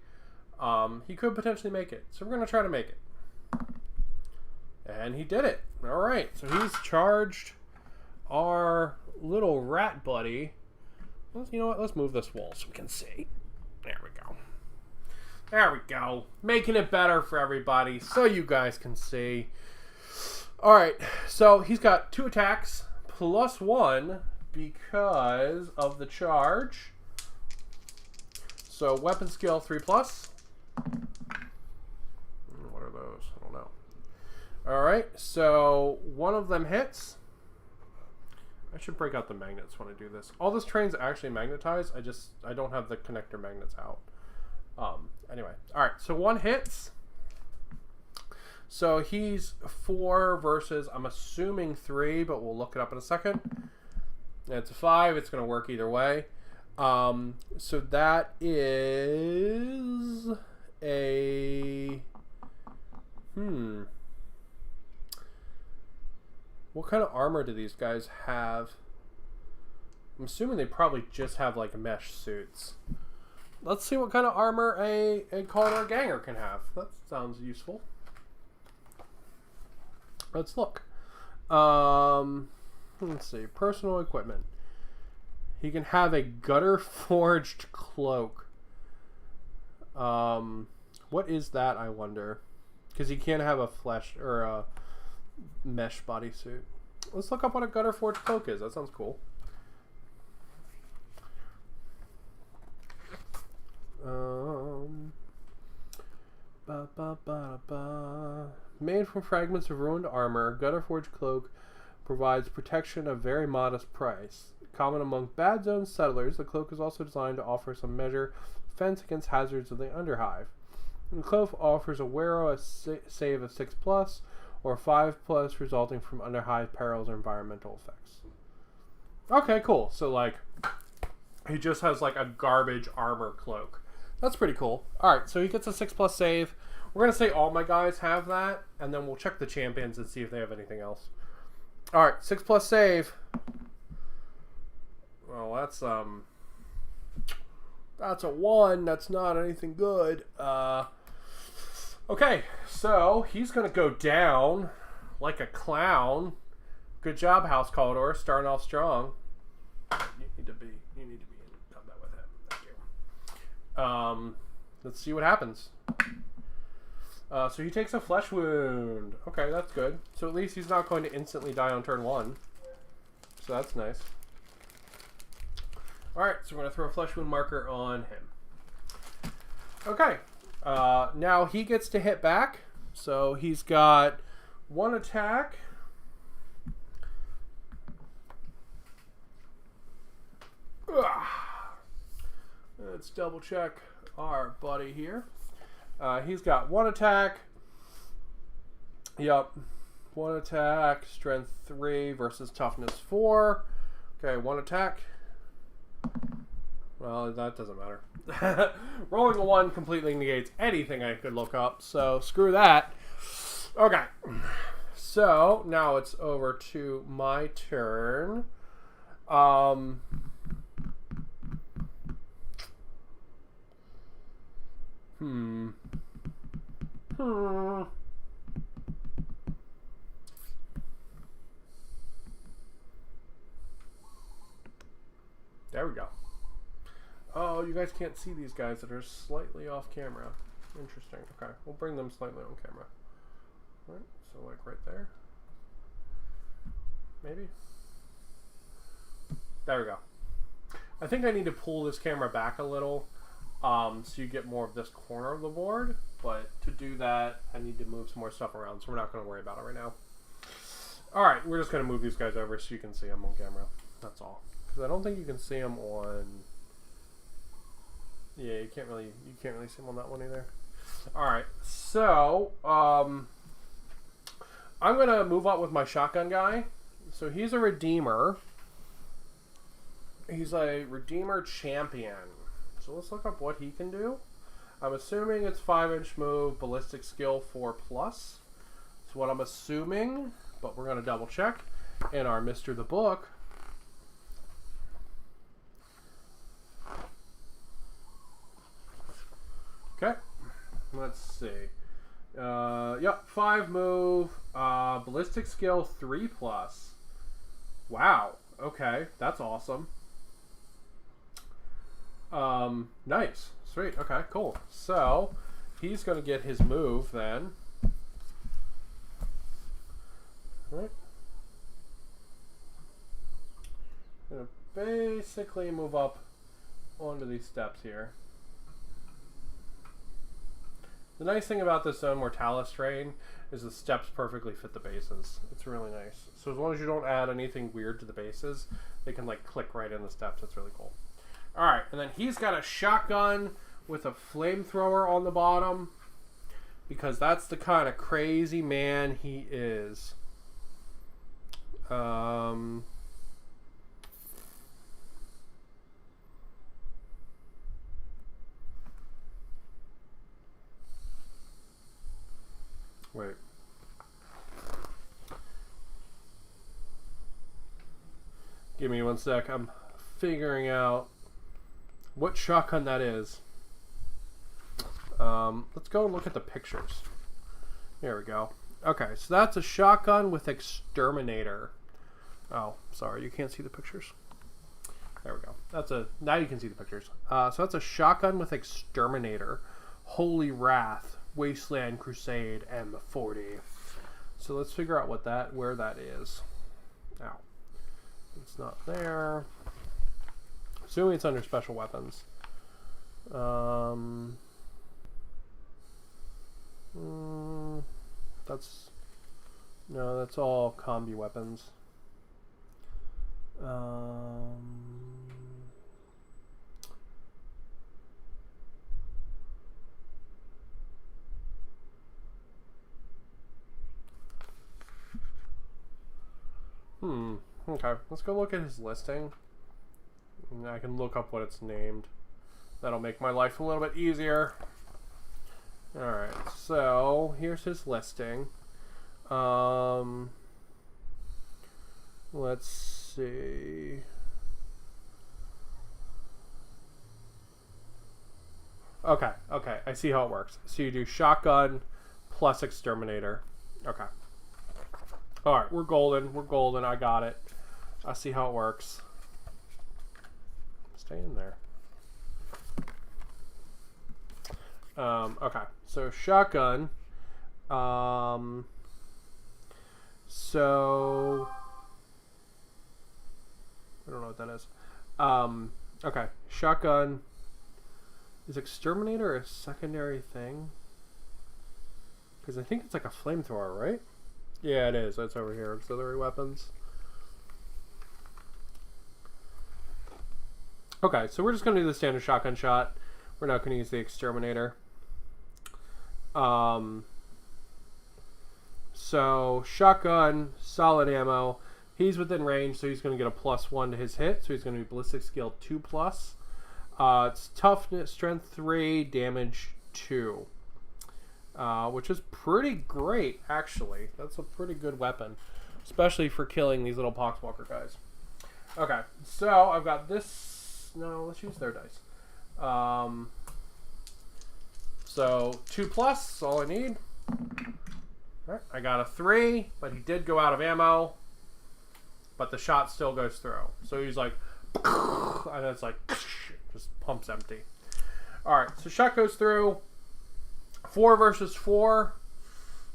he could potentially make it. So we're going to try to make it. And he did it. All right, so he's charged our little rat buddy. You know what? Let's move this wall so we can see. There we go. There we go. Making it better for everybody so you guys can see. Alright, so he's got 2 attacks +1 because of the charge. So weapon skill 3+. What are those? I don't know. Alright, so one of them hits. I should break out the magnets when I do this. All this train's actually magnetized. I don't have the connector magnets out. Anyway. Alright, so one hits. So he's 4 versus, I'm assuming 3, but we'll look it up in a second. And it's a 5. It's going to work either way. So that is a... What kind of armor do these guys have? I'm assuming they probably just have like mesh suits. Let's see what kind of armor a cawdor ganger can have. That sounds useful. Let's look. Let's see. Personal equipment. He can have a gutter forged cloak. What is that, I wonder? Because he can't have a flesh or a mesh bodysuit. Let's look up what a gutter forged cloak is. That sounds cool. Made from fragments of ruined armor, gutter forged cloak provides protection at a very modest price. Common among bad zone settlers, the cloak is also designed to offer some measure of defense against hazards of the underhive. The cloak offers a wearer a save of 6+, or 5+, resulting from underhive perils or environmental effects. Okay, cool. So, like, he just has, like, a garbage armor cloak. That's pretty cool. Alright, so he gets a 6+ save. We're going to say all my guys have that, and then we'll check the champions and see if they have anything else. Alright, 6+ save. Well, that's a 1. That's not anything good. Okay, so he's going to go down like a clown. Good job, House Cawdor, starting off strong. You need to be Let's see what happens. So he takes a flesh wound. Okay, that's good. So at least he's not going to instantly die on turn 1. So that's nice. Alright, so we're going to throw a flesh wound marker on him. Okay. Now he gets to hit back. So he's got 1 attack. Let's double check our buddy here. He's got 1 attack. Yep. 1 attack. Strength 3 versus toughness 4. Okay, 1 attack. Well, that doesn't matter. Rolling a 1 completely negates anything I could look up, so screw that. Okay. So, now it's over to my turn. There we go. Oh, you guys can't see these guys that are slightly off camera. Interesting. Okay, we'll bring them slightly on camera. All right, so like right there. Maybe. There we go. I think I need to pull this camera back a little so you get more of this corner of the board. But to do that, I need to move some more stuff around, so we're not going to worry about it right now. All right, we're just going to move these guys over so you can see them on camera. That's all. Because I don't think you can see them on... Yeah, you can't really see them on that one either. All right, so I'm going to move up with my shotgun guy. So he's a Redeemer. He's a Redeemer champion. So let's look up what he can do. I'm assuming it's 5-inch move, ballistic skill 4+. That's what I'm assuming, but we're going to double check in our Mr. the Book. Okay, let's see. Yep, 5 move, ballistic skill 3+. Wow, okay, that's awesome. Nice. Sweet. Okay, cool. So, he's going to get his move then. Right. Going to basically move up onto these steps here. The nice thing about this Zone Mortalis terrain is the steps perfectly fit the bases. It's really nice. So as long as you don't add anything weird to the bases, they can like click right in the steps. It's really cool. Alright, and then he's got a shotgun with a flamethrower on the bottom because that's the kind of crazy man he is. Wait. Give me 1 sec. I'm figuring out what shotgun that is. Let's go and look at the pictures. There we go. Okay, so that's a shotgun with exterminator. Oh, sorry, you can't see the pictures. There we go. Now you can see the pictures. So that's a shotgun with exterminator, Holy Wrath, Wasteland Crusade, and the 40. So let's figure out where that is. Ow. It's not there. Assuming it's under special weapons. That's all combi weapons. Okay, let's go look at his listing. And I can look up what it's named. That'll make my life a little bit easier. Alright, so here's his listing. Let's see. Okay, I see how it works. So you do shotgun plus exterminator. Okay. Alright, we're golden, I got it. I see how it works. Stay in there. Okay, so shotgun. So I don't know what that is. Okay, shotgun. Is exterminator a secondary thing? Because I think it's like a flamethrower, right? Yeah, it is. That's over here. Auxiliary weapons. Okay, so we're just going to do the standard shotgun shot. We're not going to use the exterminator. So, shotgun, solid ammo. He's within range, so he's going to get a +1 to his hit. So he's going to be ballistic skill 2+. It's toughness, strength 3, damage 2. Which is pretty great, actually. That's a pretty good weapon. Especially for killing these little poxwalker guys. Okay, so I've got this. No, let's use their dice. So 2+, is all I need. Alright, I got a 3, but he did go out of ammo. But the shot still goes through. So he's like, and it's like, just pumps empty. Alright, so shot goes through. 4 versus 4.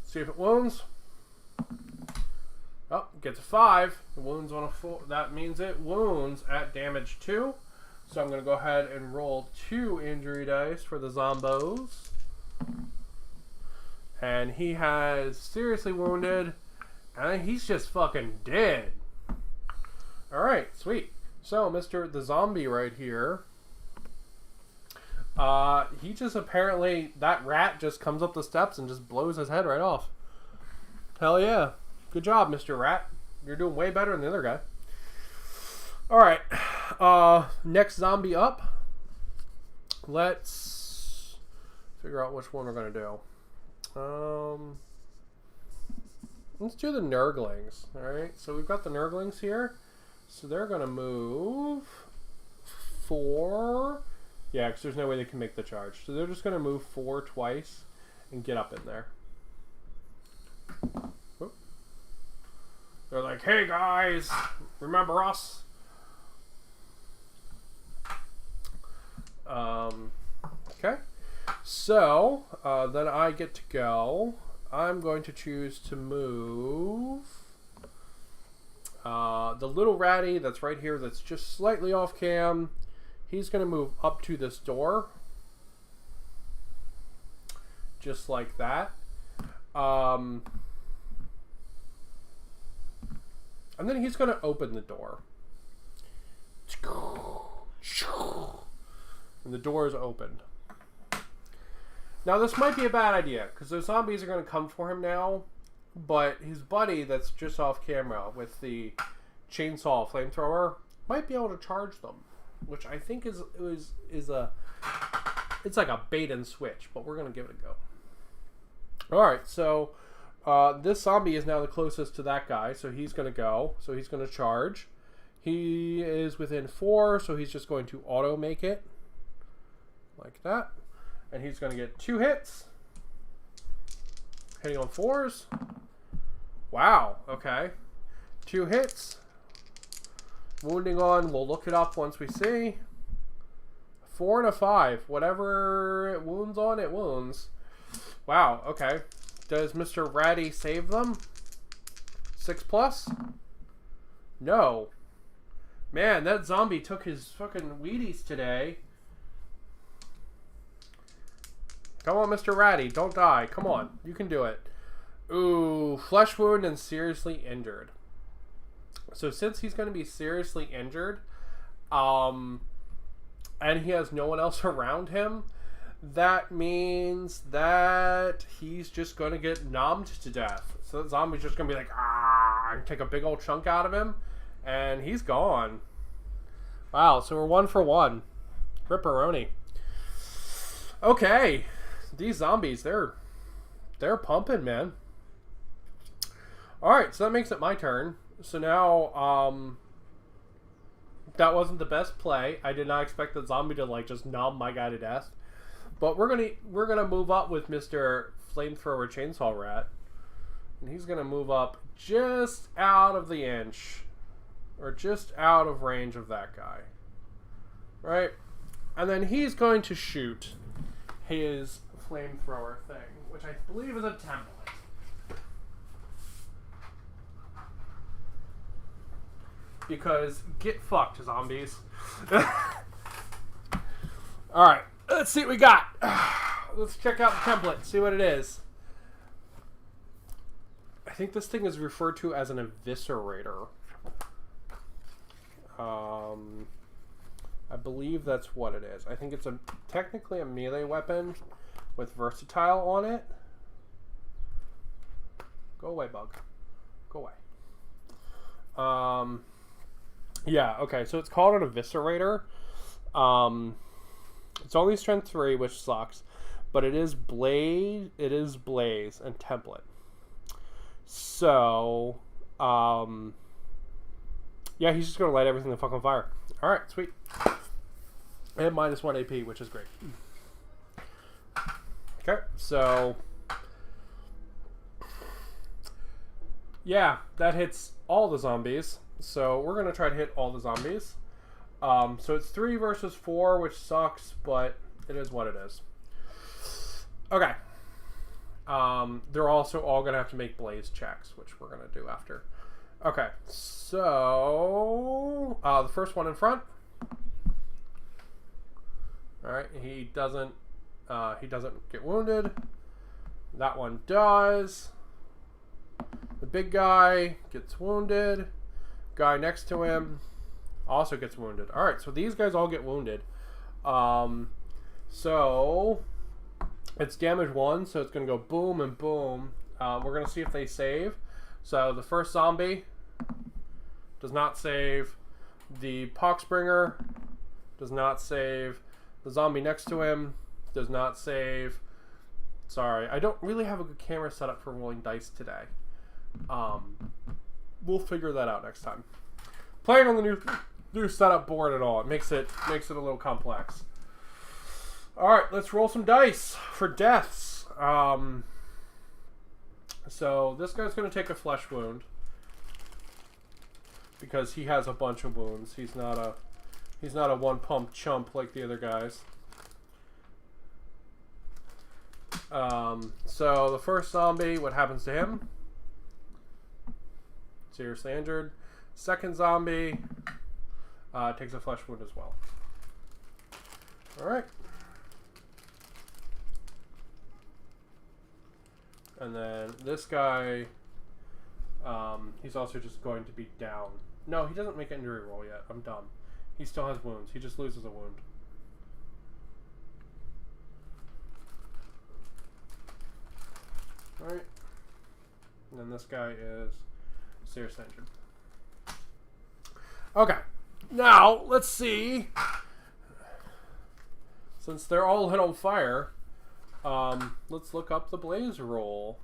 See if it wounds. Oh, gets a 5. It wounds on a 4. That means it wounds at damage 2. So I'm going to go ahead and roll 2 injury dice for the zombos. And he has seriously wounded. And he's just fucking dead. Alright, sweet. So, the zombie right here. He just apparently, that rat just comes up the steps and just blows his head right off. Hell yeah. Good job, Mr. Rat. You're doing way better than the other guy. Alright. Next zombie up. Let's figure out which one we're going to do. Let's do the Nurglings. Alright, so we've got the Nurglings here. So they're going to move 4. Yeah, because there's no way they can make the charge. So they're just going to move 4 twice and get up in there. Whoop. They're like, hey guys, remember us? Okay. So, then I get to go. I'm going to choose to move the little ratty that's right here that's just slightly off cam. He's going to move up to this door. Just like that. And then he's going to open the door. And the door is opened. Now this might be a bad idea, because those zombies are going to come for him now. But his buddy that's just off camera with the chainsaw flamethrower might be able to charge them. Which I think is it's like a bait and switch, but we're going to give it a go. Alright, so this zombie is now the closest to that guy, so he's going to go. So he's going to charge. He is within 4, so he's just going to auto make it. Like that. And he's going to get 2 hits. Hitting on 4s. Wow, okay. 2 hits. Wounding on, we'll look it up once we see. 4 and a 5. Whatever it wounds on, it wounds. Wow, okay. Does Mr. Ratty save them? 6+? No. Man, that zombie took his fucking Wheaties today. Come on, Mr. Ratty. Don't die. Come on. You can do it. Ooh, flesh wound and seriously injured. So since he's going to be seriously injured, and he has no one else around him, that means that he's just going to get numbed to death. So the zombie's just going to be like, ah, and take a big old chunk out of him, and he's gone. Wow, so we're 1 for 1. Ripperoni. Okay. These zombies, they're pumping, man. Alright, so that makes it my turn. So now, that wasn't the best play. I did not expect the zombie to, like, just numb my guy to death. But we're gonna move up with Mr. Flamethrower Chainsaw Rat. And he's gonna move up just out of the inch. Or just out of range of that guy. Right? And then he's going to shoot his flamethrower thing, which I believe is a template. Because get fucked, zombies. Alright, let's see what we got. Let's check out the template, see what it is. I think this thing is referred to as an eviscerator. I believe that's what it is. I think it's technically a melee weapon with versatile on it. Go away, bug. Go away. Yeah, okay, so it's called an eviscerator. It's only strength 3, which sucks, but it is blaze and template. So, yeah, he's just gonna light everything the fuck on fire. Alright, sweet. And -1 AP, which is great. Okay, so yeah, that hits all the zombies. So we're gonna try to hit all the zombies. So it's 3 versus 4, which sucks, but it is what it is. Okay. They're also all gonna have to make blaze checks, which we're gonna do after. Okay, so the first one in front. All right, he doesn't get wounded. That one does. The big guy gets wounded. Guy next to him also gets wounded. All right, so these guys all get wounded. So it's damage 1, so it's gonna go boom and boom. We're gonna see if they save. So the first zombie does not save. The Poxbringer does not save. The zombie next to him does not save. Sorry, I don't really have a good camera setup for rolling dice today. We'll figure that out next time. Playing on the new setup board and all, it makes it a little complex. All right, let's roll some dice for deaths. So this guy's going to take a flesh wound because he has a bunch of wounds. He's not a one pump chump like the other guys. So the first zombie, what happens to him? Seriously injured. Second zombie takes a flesh wound as well. All right. And then this guy, he's also just going to be down. No, he doesn't make an injury roll yet. I'm dumb. He still has wounds. He just loses a wound. Alright. And then this guy is seriously injured. Okay. Now, let's see. Since they're all lit on fire, let's look up the blaze roll.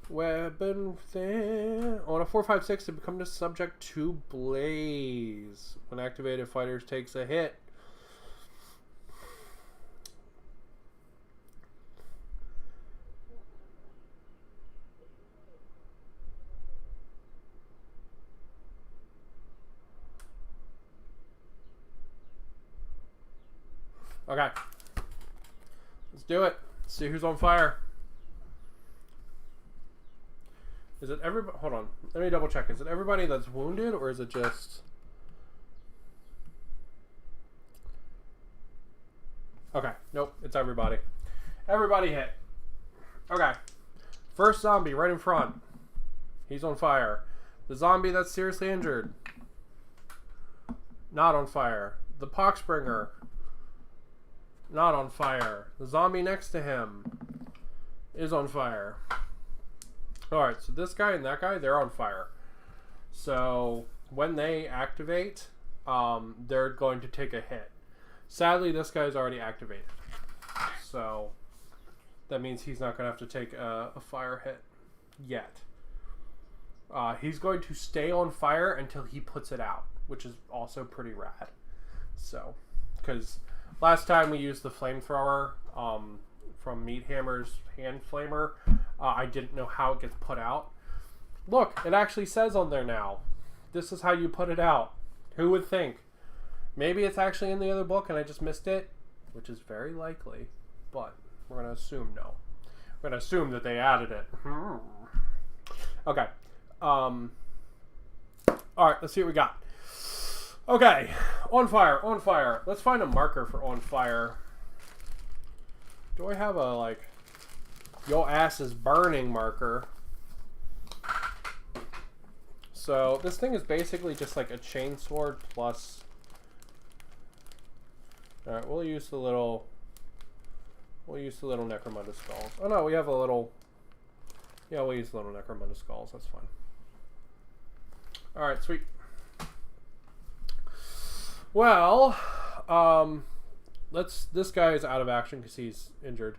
Weapon thing. On a 4-5-6, to become subject to blaze. When activated, fighters takes a hit. Okay. Let's do it. See who's on fire. Is it everybody? Hold on. Let me double check. Is it everybody that's wounded, or is it just... Okay. Nope. It's everybody. Everybody hit. Okay. First zombie right in front. He's on fire. The zombie that's seriously injured. Not on fire. The Poxbringer. Not on fire. The zombie next to him is on fire. Alright, so this guy and that guy, they're on fire. So when they activate, they're going to take a hit. Sadly, this guy's already activated. So that means he's not going to have to take a fire hit yet. He's going to stay on fire until he puts it out, which is also pretty rad. So, because last time we used the flamethrower from Meat Hammer's hand flamer. I didn't know how it gets put out. Look, it actually says on there now. This is how you put it out. Who would think? Maybe it's actually in the other book and I just missed it, which is very likely. But we're going to assume no. We're going to assume that they added it. Okay. Alright, let's see what we got. Okay. On fire, on fire. Let's find a marker for on fire. Do I have a, like, your ass is burning marker? So, this thing is basically just like a chainsword plus... Alright, we'll use the little Necromunda skulls. Oh no, we have a little... Yeah, we'll use the little Necromunda skulls. That's fine. Alright, sweet. Well, this guy is out of action because he's injured.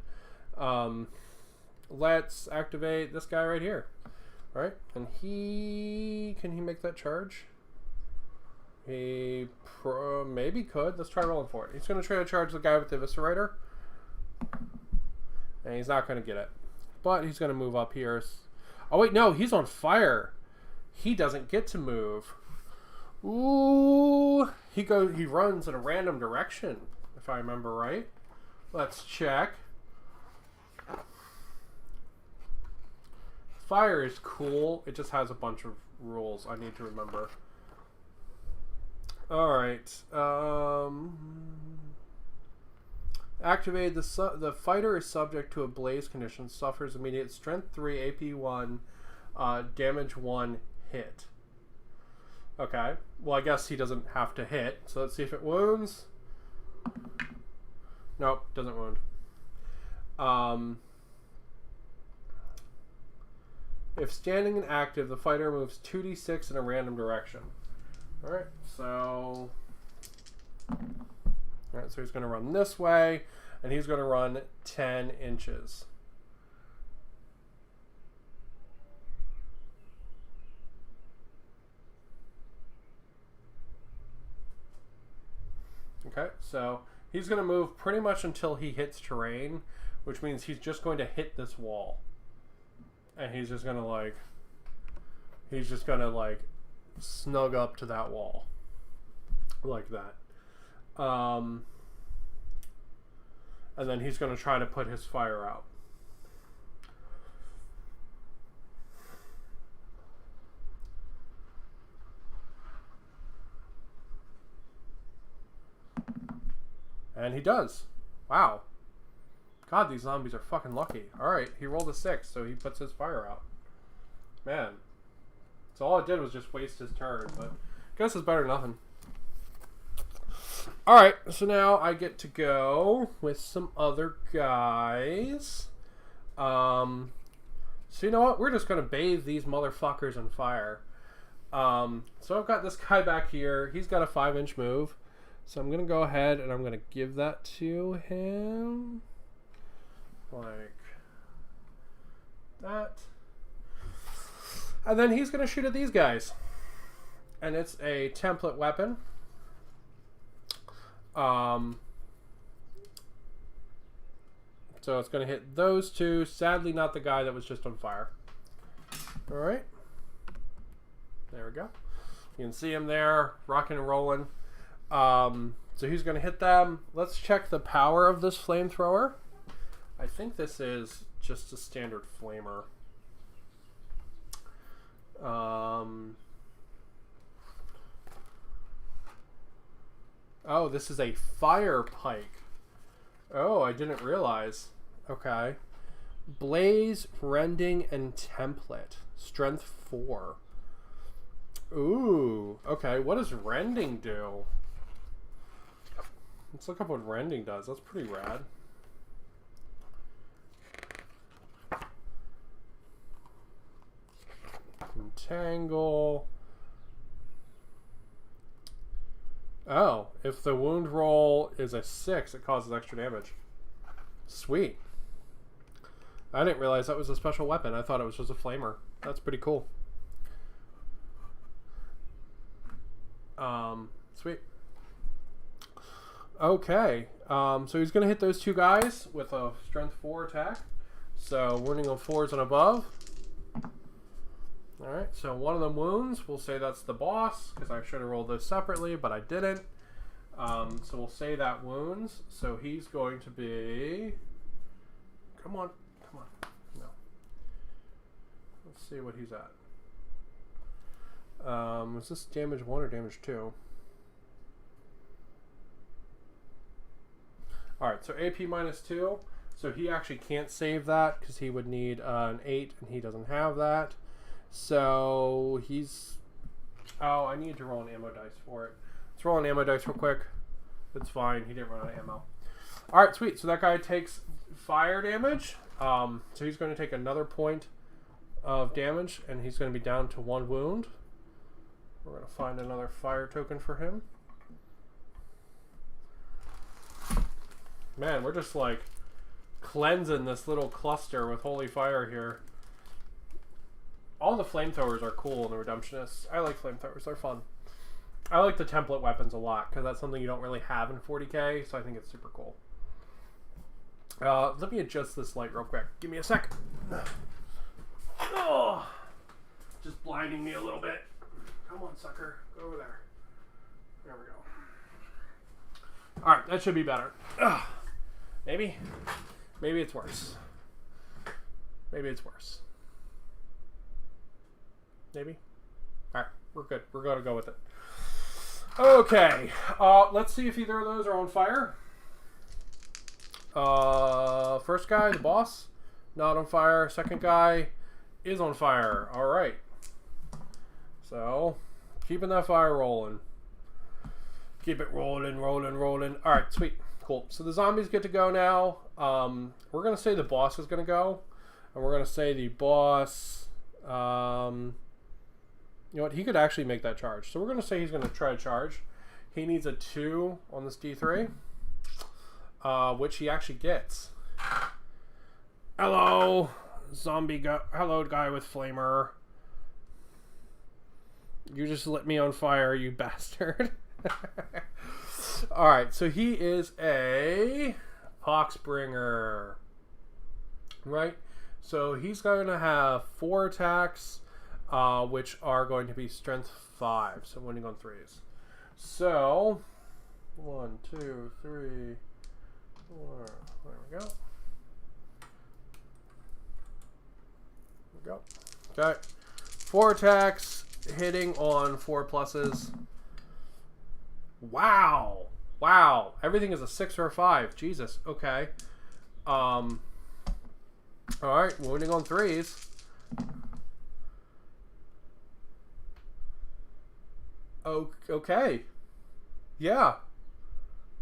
Let's activate this guy right here. Alright, and can he make that charge? He maybe could. Let's try rolling for it. He's going to try to charge the guy with the Eviscerator. And he's not going to get it. But he's going to move up here. Oh wait, no, he's on fire. He doesn't get to move. Ooh, he runs in a random direction, if I remember right. Let's check. Fire is cool. It just has a bunch of rules I need to remember. Alright. Activate. The fighter is subject to a blaze condition. Suffers immediate strength 3, AP 1, damage 1, hit. Okay. Well, I guess he doesn't have to hit. So let's see if it wounds. Nope, doesn't wound. If standing and active, the fighter moves 2d6 in a random direction. Alright, so... Alright, so he's going to run this way, and he's going to run 10 inches. Okay, so he's going to move pretty much until he hits terrain, which means he's just going to hit this wall. And he's just going to like snug up to that wall. Like that. And then he's going to try to put his fire out. And he does. Wow. God, these zombies are fucking lucky. Alright, he rolled a 6, so he puts his fire out. Man. So all it did was just waste his turn, but I guess it's better than nothing. Alright, so now I get to go with some other guys. So you know what? We're just going to bathe these motherfuckers in fire. So I've got this guy back here. He's got a 5-inch move. So I'm going to go ahead and I'm going to give that to him. Like that. And then he's going to shoot at these guys. And it's a template weapon. So it's going to hit those two. Sadly, not the guy that was just on fire. Alright. There we go. You can see him there, rocking and rolling. So he's going to hit them. Let's check the power of this flamethrower. I think this is just a standard flamer. Oh, this is a fire pike. Oh, I didn't realize. Okay. Blaze, rending, and template. Strength 4. Ooh. Okay, what does rending do? Let's look up what rending does. That's pretty rad. Entangle. Oh, if the wound roll is a 6, it causes extra damage. Sweet. I didn't realize that was a special weapon. I thought it was just a flamer. That's pretty cool. Sweet. Okay. So he's going to hit those two guys with a strength 4 attack. So wounding on 4s and above. Alright, so one of them wounds. We'll say that's the boss, because I should have rolled those separately, but I didn't. So we'll say that wounds. So he's going to be... Come on. Come on. No. Let's see what he's at. Is this damage 1 or damage 2? Alright, so AP minus 2. So he actually can't save that because he would need an 8, and he doesn't have that. So he's... Oh, I need to roll an ammo dice for it. Let's roll an ammo dice real quick. It's fine. He didn't run out of ammo. Alright, sweet. So that guy takes fire damage. So he's going to take another point of damage, and he's going to be down to 1 wound. We're going to find another fire token for him. Man, we're just like cleansing this little cluster with holy fire here. All the flamethrowers are cool in the Redemptionists. I like flamethrowers. They're fun. I like the template weapons a lot because that's something you don't really have in 40k, so I think it's super cool. Let me adjust this light real quick. Give me a sec. Oh, just blinding me a little bit. Come on, sucker. Go over there. There we go. Alright, that should be better. Ugh. Maybe? Maybe it's worse. Maybe it's worse. Maybe? Alright, we're good. We're going to go with it. Okay. Let's see if either of those are on fire. First guy, the boss, not on fire. Second guy is on fire. Alright. So, keeping that fire rolling. Keep it rolling, rolling, rolling. Alright, sweet. Cool. So the zombies get to go now. We're going to say the boss is going to go. And we're going to say the boss... you know what? He could actually make that charge. So we're going to say he's going to try to charge. He needs a 2 on this D3. Which he actually gets. Hello, zombie guy. Hello, guy with flamer. You just lit me on fire, you bastard. Alright, so he is a Poxbringer. Right? So he's going to have 4 attacks, which are going to be strength 5. So winning on 3s. So, 1, 2, 3, 4. There we go. There we go. Okay. 4 attacks. Hitting on 4 pluses. Wow. Wow. Everything is a 6 or a 5. Jesus. Okay. Alright. Wounding on 3s. Okay. Yeah.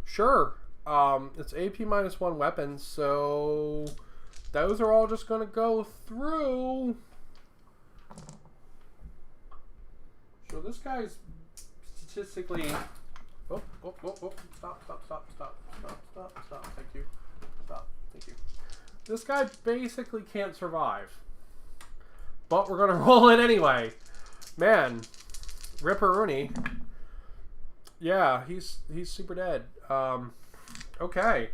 Sure. It's AP minus 1 weapons, so those are all just going to go through. So this guy's statistically... Oh, stop. Thank you. Stop. Thank you. This guy basically can't survive. But we're going to roll it anyway. Man, Ripperoonie. Yeah, he's super dead. Okay.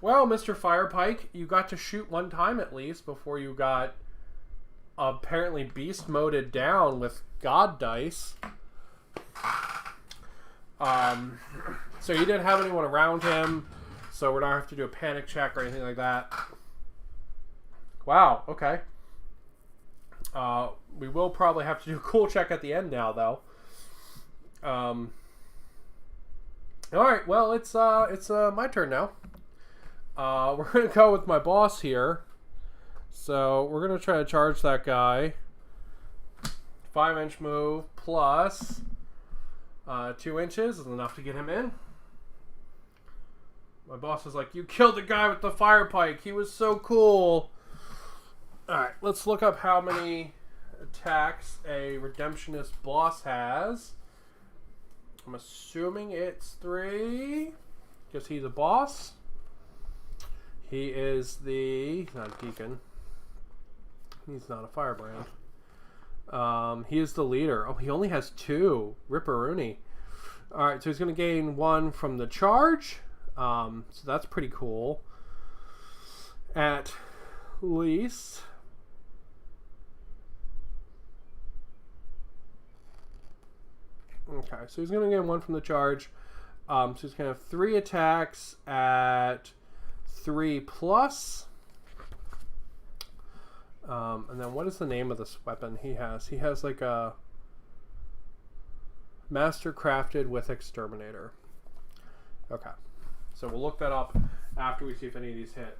Well, Mr. Firepike, you got to shoot 1 time at least before you got apparently beast moded down with God dice. So you didn't have anyone around him, so we're not have to do a panic check or anything like that. Wow, okay. We will probably have to do a cool check at the end now, though. Alright, well, it's my turn now. We're going to go with my boss here. So, we're going to try to charge that guy. 5-inch move plus 2 inches is enough to get him in. My boss is like, you killed the guy with the fire pike. He was so cool. Alright, let's look up how many attacks a Redemptionist boss has. I'm assuming it's 3. Because he's a boss. He is the... He's not a deacon. He's not a firebrand. He is the leader. Oh, he only has 2. Ripperoonie. Alright, so he's going to gain 1 from the charge. So that's pretty cool. At least. Okay, so he's going to get 1 from the charge. So he's going to have 3 attacks at 3+. And then what is the name of this weapon he has? He has like a Master Crafted with Exterminator. Okay. So we'll look that up after we see if any of these hit.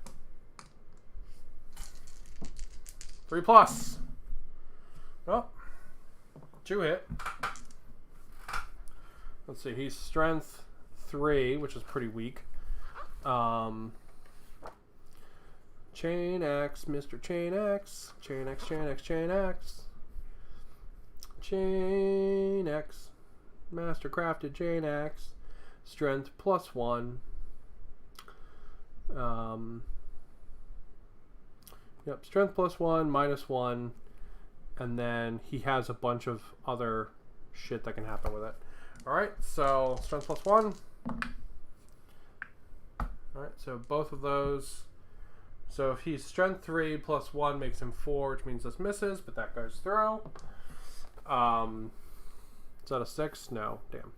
3+. Oh. 2 hit. Let's see. He's strength 3, which is pretty weak. Chain X, Mr. Chain X. Chain X, Chain X, Chain X. Chain X. Master Crafted Chain X. Strength +1. Yep, strength +1, -1. And then he has a bunch of other shit that can happen with it. Alright, so strength +1. Alright, so both of those. So if he's strength 3 +1 makes him 4, which means this misses, but that goes through. Is that a 6? No, damn.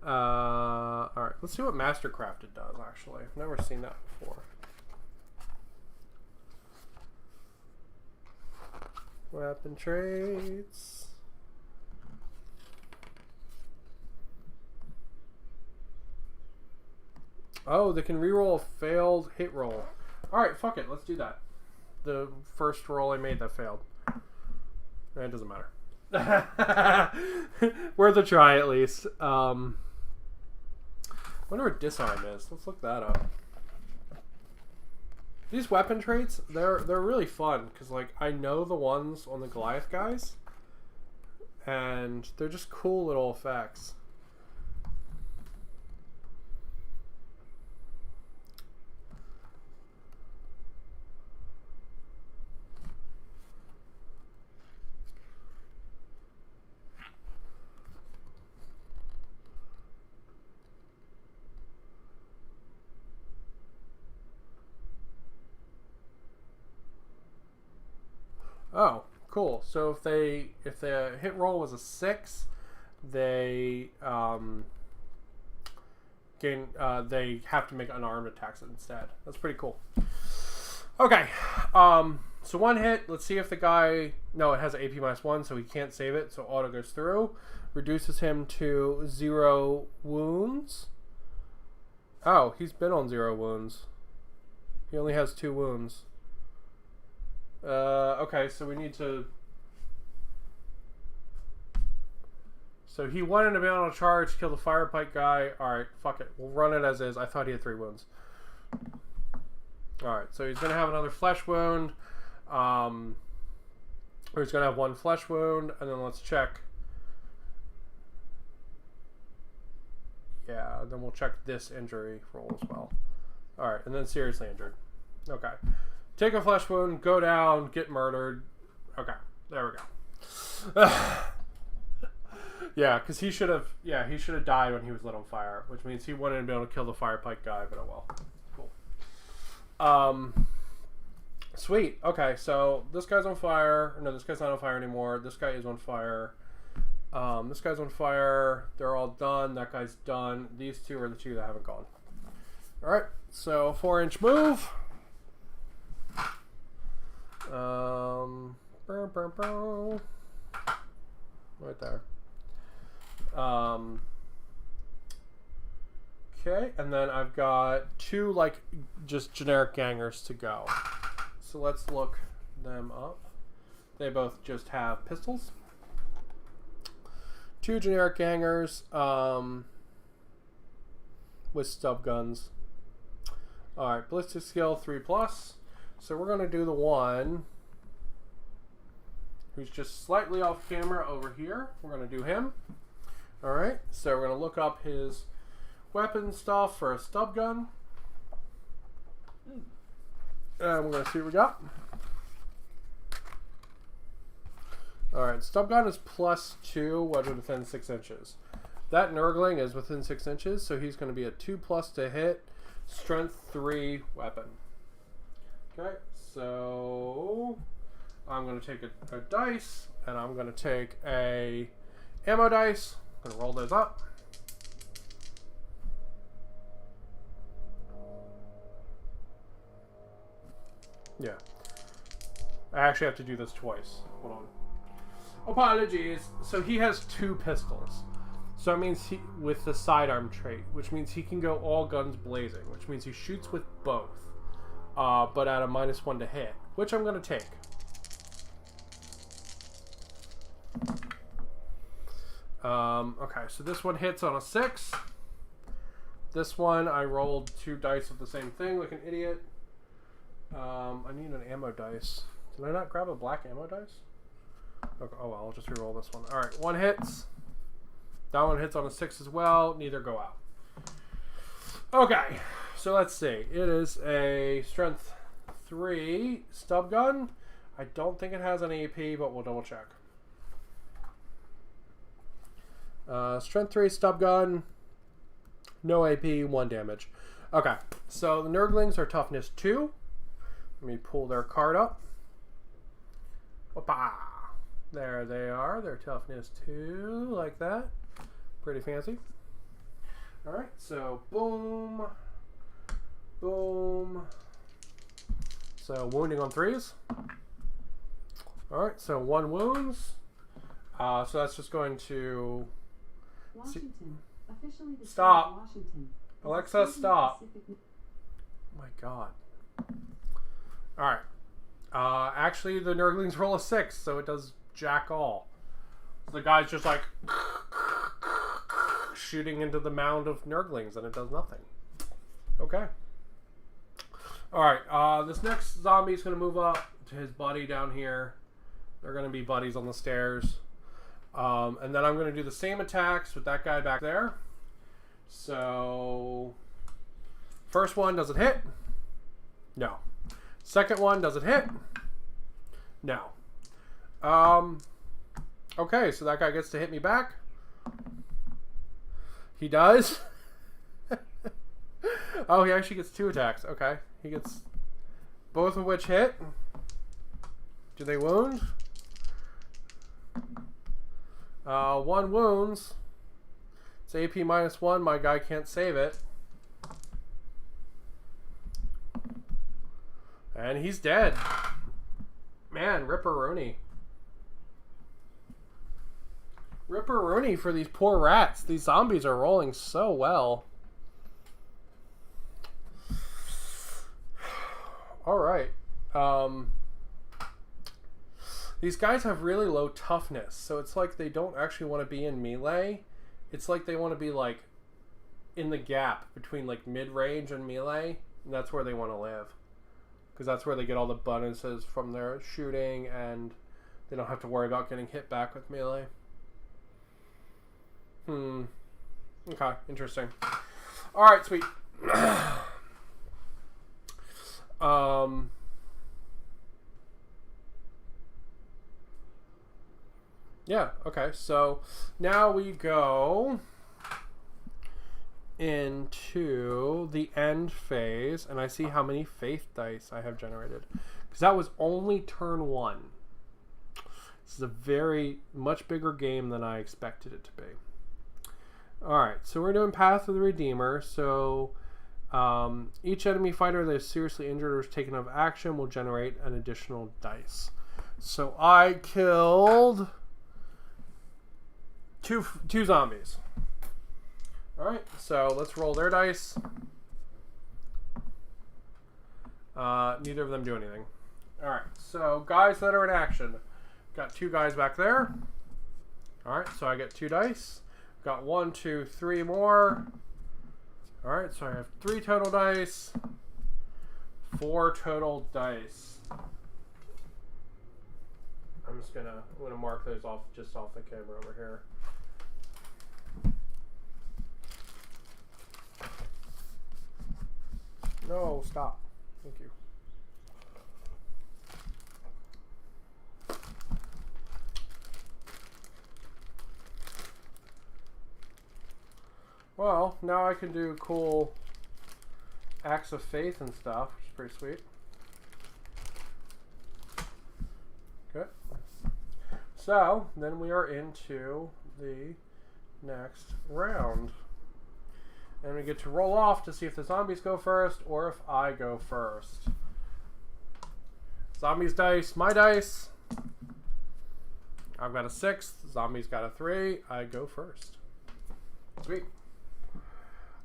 Alright, let's see what Master Crafted does, actually. I've never seen that before. Weapon traits. Oh, they can reroll a failed hit roll. Alright, fuck it, let's do that. The first roll I made that failed. It doesn't matter. Worth a try at least. Wonder what disarm is. Let's look that up. These weapon traits, they're really fun because like I know the ones on the Goliath guys, and they're just cool little effects. Oh, cool. So if the hit roll was a 6, they they have to make unarmed attacks instead. That's pretty cool. Okay. So 1 hit. Let's see if the guy. No, it has an AP -1, so he can't save it. So auto goes through. Reduces him to 0 wounds. Oh, he's been on 0 wounds. He only has 2 wounds. Okay, so we need to... So he wanted to be on a charge, kill the fire pike guy. Alright, fuck it. We'll run it as is. I thought he had 3 wounds. Alright, so he's going to have another flesh wound. Or he's going to have 1 flesh wound. And then let's check. Yeah, then we'll check this injury roll as well. Alright, and then seriously injured. Okay. Take a flesh wound, go down, get murdered. Okay, there we go. Yeah, because he should have died when he was lit on fire, which means he wouldn't have been able to kill the fire pike guy, but oh well. Cool. Sweet. Okay, so this guy's on fire. No, this guy's not on fire anymore. This guy is on fire. This guy's on fire. They're all done. That guy's done. These 2 are the 2 that haven't gone. Alright, so 4-inch move. Right there. Okay, and then I've got 2 like just generic gangers to go. So let's look them up. They both just have pistols. 2 generic gangers with stub guns. Alright, ballistic skill 3+. So we're going to do the one who's just slightly off camera over here. We're going to do him. Alright, so we're going to look up his weapon stuff for a stub gun. And we're going to see what we got. Alright, stub gun is +2, wedge within 6 inches. That Nurgling is within 6 inches, so he's going to be a 2+ to hit, Strength 3 weapon. Okay, so I'm going to take a dice, and I'm going to take a ammo dice. I'm going to roll those up. Yeah. I actually have to do this twice. Hold on. Apologies. So he has 2 pistols. So that means he, with the sidearm trait, which means he can go all guns blazing, which means he shoots with both, but at a -1 to hit, which I'm going to take. Okay, so this one hits on a 6. This one, I rolled 2 dice of the same thing like an idiot. I need an ammo dice. Did I not grab a black ammo dice? Okay, oh well, I'll just re-roll this one. Alright, 1 hits. That one hits on a 6 as well. Neither go out. Okay, so let's see. It is a strength 3 stub gun. I don't think it has any AP, but we'll double check. Strength 3 stub gun. No AP, 1 damage. Okay, so the Nurglings are toughness 2. Let me pull their card up. Opa! There they are. They're toughness 2, like that. Pretty fancy. Alright, so boom. Boom. So wounding on 3s. Alright, so 1 wounds. So that's just going to... Washington. Officially the Stop. Washington. Alexa, stop. Oh my god. Alright. Actually, the Nurglings roll a 6, so it does jack all. The guy's just like shooting into the mound of Nurglings, and it does nothing. Okay. Alright, this next zombie is going to move up to his buddy down here. They're going to be buddies on the stairs. And then I'm going to do the same attacks with that guy back there. So, first one, does it hit? No. Second one, does it hit? No. Okay, so that guy gets to hit me back. He does. Oh, he actually gets 2 attacks. Okay. He gets both of which hit. Do they wound? 1 wounds. It's AP -1. My guy can't save it. And he's dead. Man, Ripperoni. Ripperoni for these poor rats. These zombies are rolling so well. Alright. These guys have really low toughness, so it's like they don't actually want to be in melee. It's like they want to be like in the gap between like mid-range and melee, and that's where they want to live. Because that's where they get all the bonuses from their shooting, and they don't have to worry about getting hit back with melee. Okay, interesting. Alright, sweet. Yeah, okay, so now we go into the end phase, and I see how many faith dice I have generated. Because that was only turn 1. This is a very much bigger game than I expected it to be. Alright, so we're doing Path of the Redeemer. So each enemy fighter that is seriously injured or is taken out of action will generate an additional dice. So I killed two zombies. Alright, so let's roll their dice. Neither of them do anything. Alright, so guys that are in action. Got 2 guys back there. Alright, so I get 2 dice. Got 1, 2, 3 more. Alright, so I have 3 total dice. 4 total dice. I'm gonna mark those off just off the camera over here. No, stop. Thank you. Well, now I can do cool acts of faith and stuff, which is pretty sweet. Okay. So, then we are into the next round. And we get to roll off to see if the zombies go first or if I go first. Zombies dice, my dice. I've got a 6. Zombies got a 3. I go first. Sweet.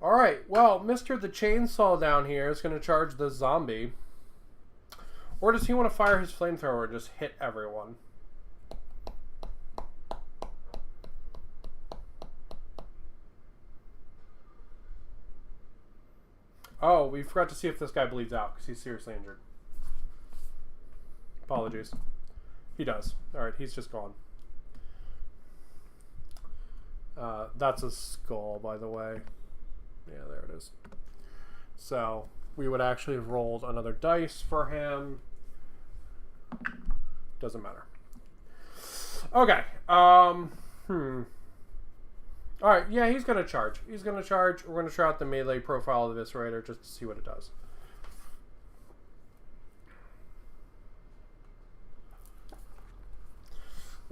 Alright, well, Mr. the Chainsaw down here is going to charge the zombie. Or does he want to fire his flamethrower and just hit everyone? Oh, we forgot to see if this guy bleeds out because he's seriously injured. Apologies. He does. Alright, he's just gone. That's a skull, by the way. Yeah, there it is. So, we would actually have rolled another dice for him. Doesn't matter. Okay. Alright, yeah, he's going to charge. He's going to charge. We're going to try out the melee profile of the Eviscerator just to see what it does.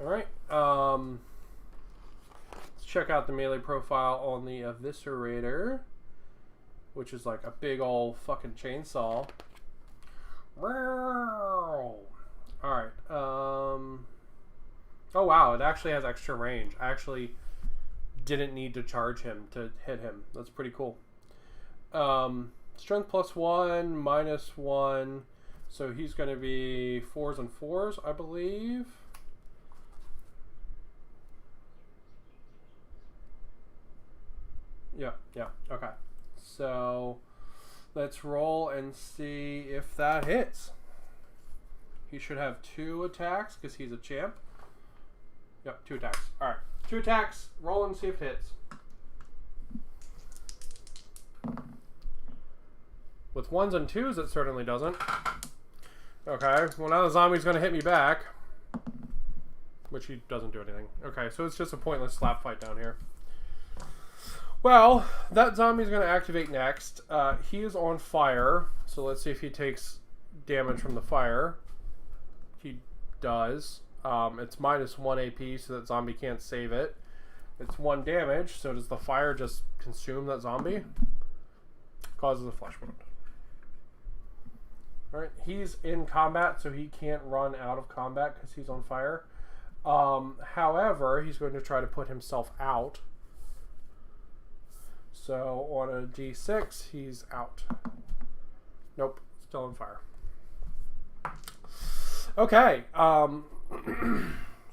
Alright. Let's check out the melee profile on the Eviscerator, which is like a big old fucking chainsaw. Alright. Oh wow, it actually has extra range. I actually didn't need to charge him to hit him. That's pretty cool. Strength +1, -1. So he's going to be 4s and 4s, I believe. Yeah, okay. So let's roll and see if that hits. He should have 2 attacks because he's a champ. Yep, 2 attacks. Alright, 2 attacks. Roll and see if it hits. With 1s and 2s, it certainly doesn't. Okay, well now the zombie's going to hit me back. Which he doesn't do anything. Okay, so it's just a pointless slap fight down here. Well, that zombie's going to activate next. He is on fire, so let's see if he takes damage from the fire. He does. It's -1 AP, so that zombie can't save it. It's 1 damage, so does the fire just consume that zombie? Causes a flesh wound. Alright, he's in combat, so he can't run out of combat because he's on fire. However, he's going to try to put himself out. So on a D6, he's out. Nope, still on fire. Okay,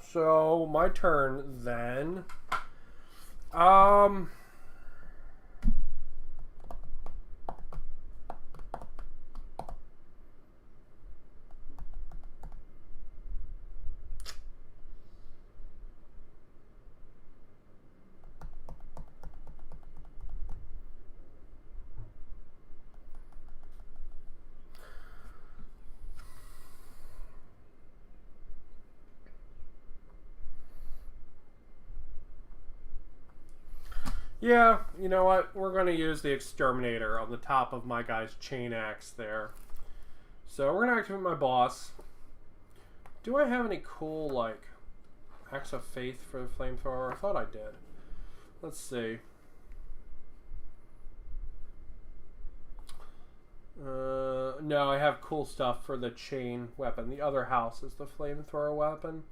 so my turn then. Yeah, you know what? We're going to use the Exterminator on the top of my guy's chain axe there. So we're going to activate my boss. Do I have any cool, like, acts of faith for the flamethrower? I thought I did. Let's see. No, I have cool stuff for the chain weapon. The other house is the flamethrower weapon.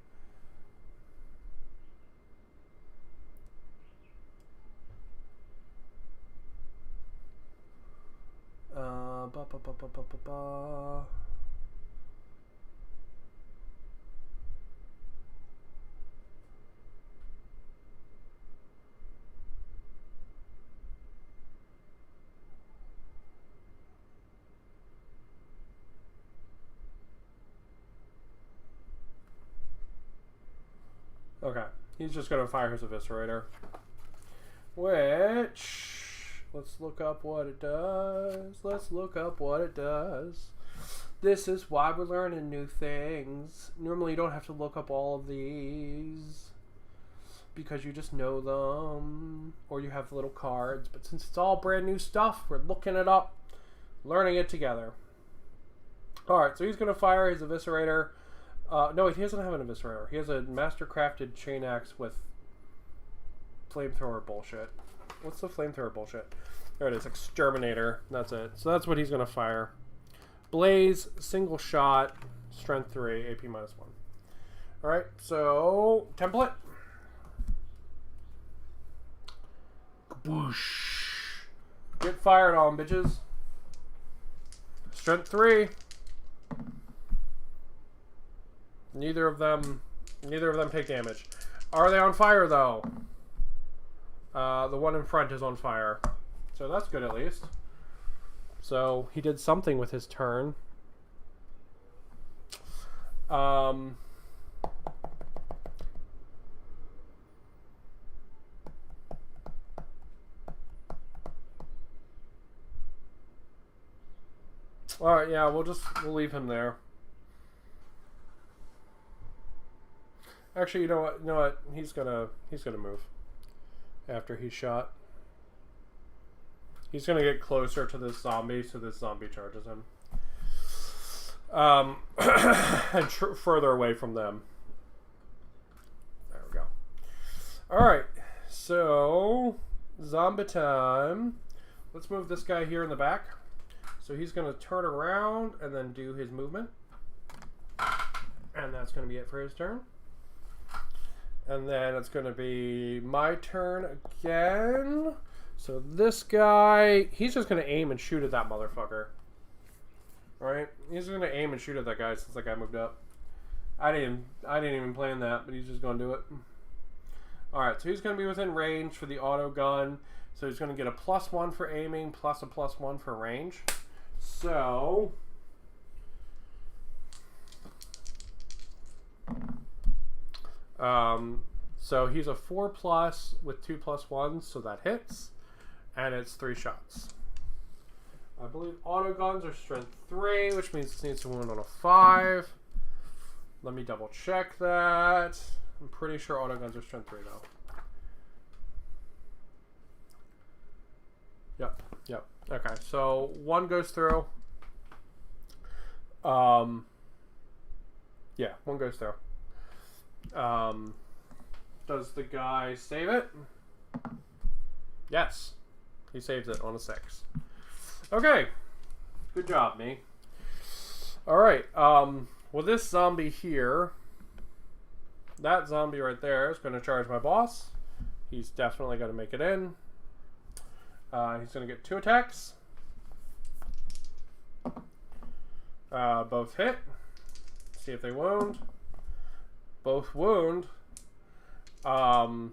Okay, he's just going to fire his Eviscerator. Which, let's look up what it does. Let's look up what it does. This is why we're learning new things. Normally you don't have to look up all of these because you just know them or you have little cards. But since it's all brand new stuff, we're looking it up. Learning it together. Alright, so he's going to fire his Eviscerator. No, he doesn't have an Eviscerator. He has a master-crafted chain axe with flamethrower bullshit. What's the flamethrower bullshit? There it is. Exterminator. That's it. So that's what he's going to fire. Blaze, single shot, strength 3, AP -1. Alright, so template. Boosh. Get fired on, bitches. Strength 3. Neither of them take damage. Are they on fire though? The one in front is on fire. So that's good at least. So he did something with his turn. Alright, yeah, we'll leave him there. Actually, you know what? He's gonna move after he's shot. He's gonna get closer to this zombie, so this zombie charges him. And further away from them. There we go. Alright, so zombie time. Let's move this guy here in the back. So he's going to turn around and then do his movement. And that's going to be it for his turn. And then it's going to be my turn again. So this guy, he's just going to aim and shoot at that motherfucker. Right? He's going to aim and shoot at that guy since that guy moved up. I didn't even plan that, but he's just going to do it. Alright, so he's going to be within range for the auto gun. So he's going to get a +1 for aiming, plus a +1 for range. So, so he's a 4+ with 2 +1s, so that hits, and it's 3 shots. I believe auto guns are strength 3, which means it needs to wound on a 5. Let me double check that. I'm pretty sure auto guns are strength 3 though. Yep. Okay, so 1 goes through. Yeah, 1 goes through. Does the guy save it? Yes. He saves it on a 6. Okay. Good job, me. Alright, well this zombie here, that zombie right there is going to charge my boss. He's definitely going to make it in. He's going to get 2 attacks. Both hit. See if they wound. Both wound. One's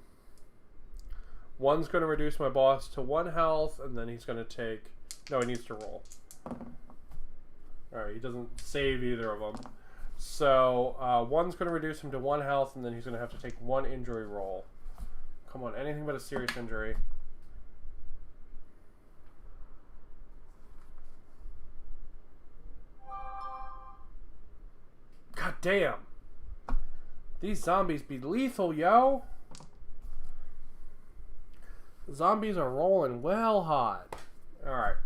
going to reduce my boss to 1 health, and then he's going to take... No, he needs to roll. Alright, he doesn't save either of them. So, one's going to reduce him to 1 health, and then he's going to have to take 1 injury roll. Come on, anything but a serious injury. God damn. These zombies be lethal, yo. Zombies are rolling well hot. Alright.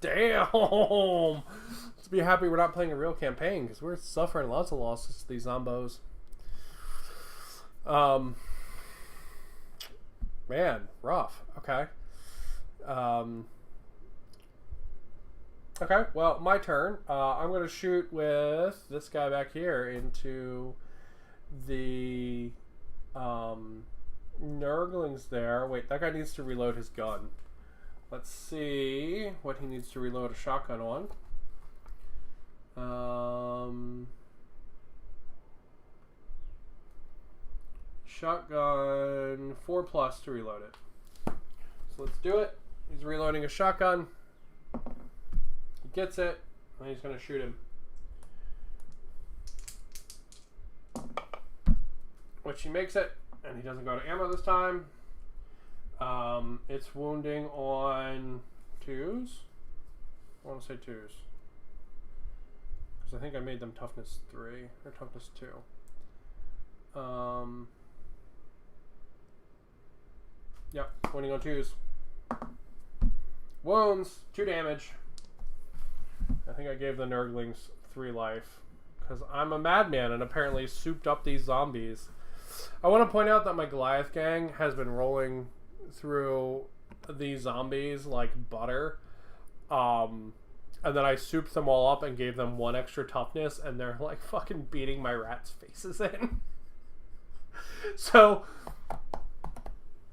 Damn. Let's be happy we're not playing a real campaign, because we're suffering lots of losses to these zombos. Man, rough. Okay. Okay, well, my turn. I'm going to shoot with this guy back here into the Nurglings there. Wait, that guy needs to reload his gun. Let's see what he needs to reload a shotgun on. Shotgun 4+ to reload it. So let's do it. He's reloading a shotgun. He gets it, and he's going to shoot him. Which he makes it, and he doesn't go to ammo this time. It's wounding on 2s. I want to say 2s. Because I think I made them toughness 3 or toughness 2. Yep, winning on 2s. Wounds, 2 damage. I think I gave the Nurglings 3 life. Because I'm a madman and apparently souped up these zombies. I want to point out that my Goliath gang has been rolling through these zombies like butter. And then I souped them all up and gave them 1 extra toughness, and they're like fucking beating my rats' faces in. So,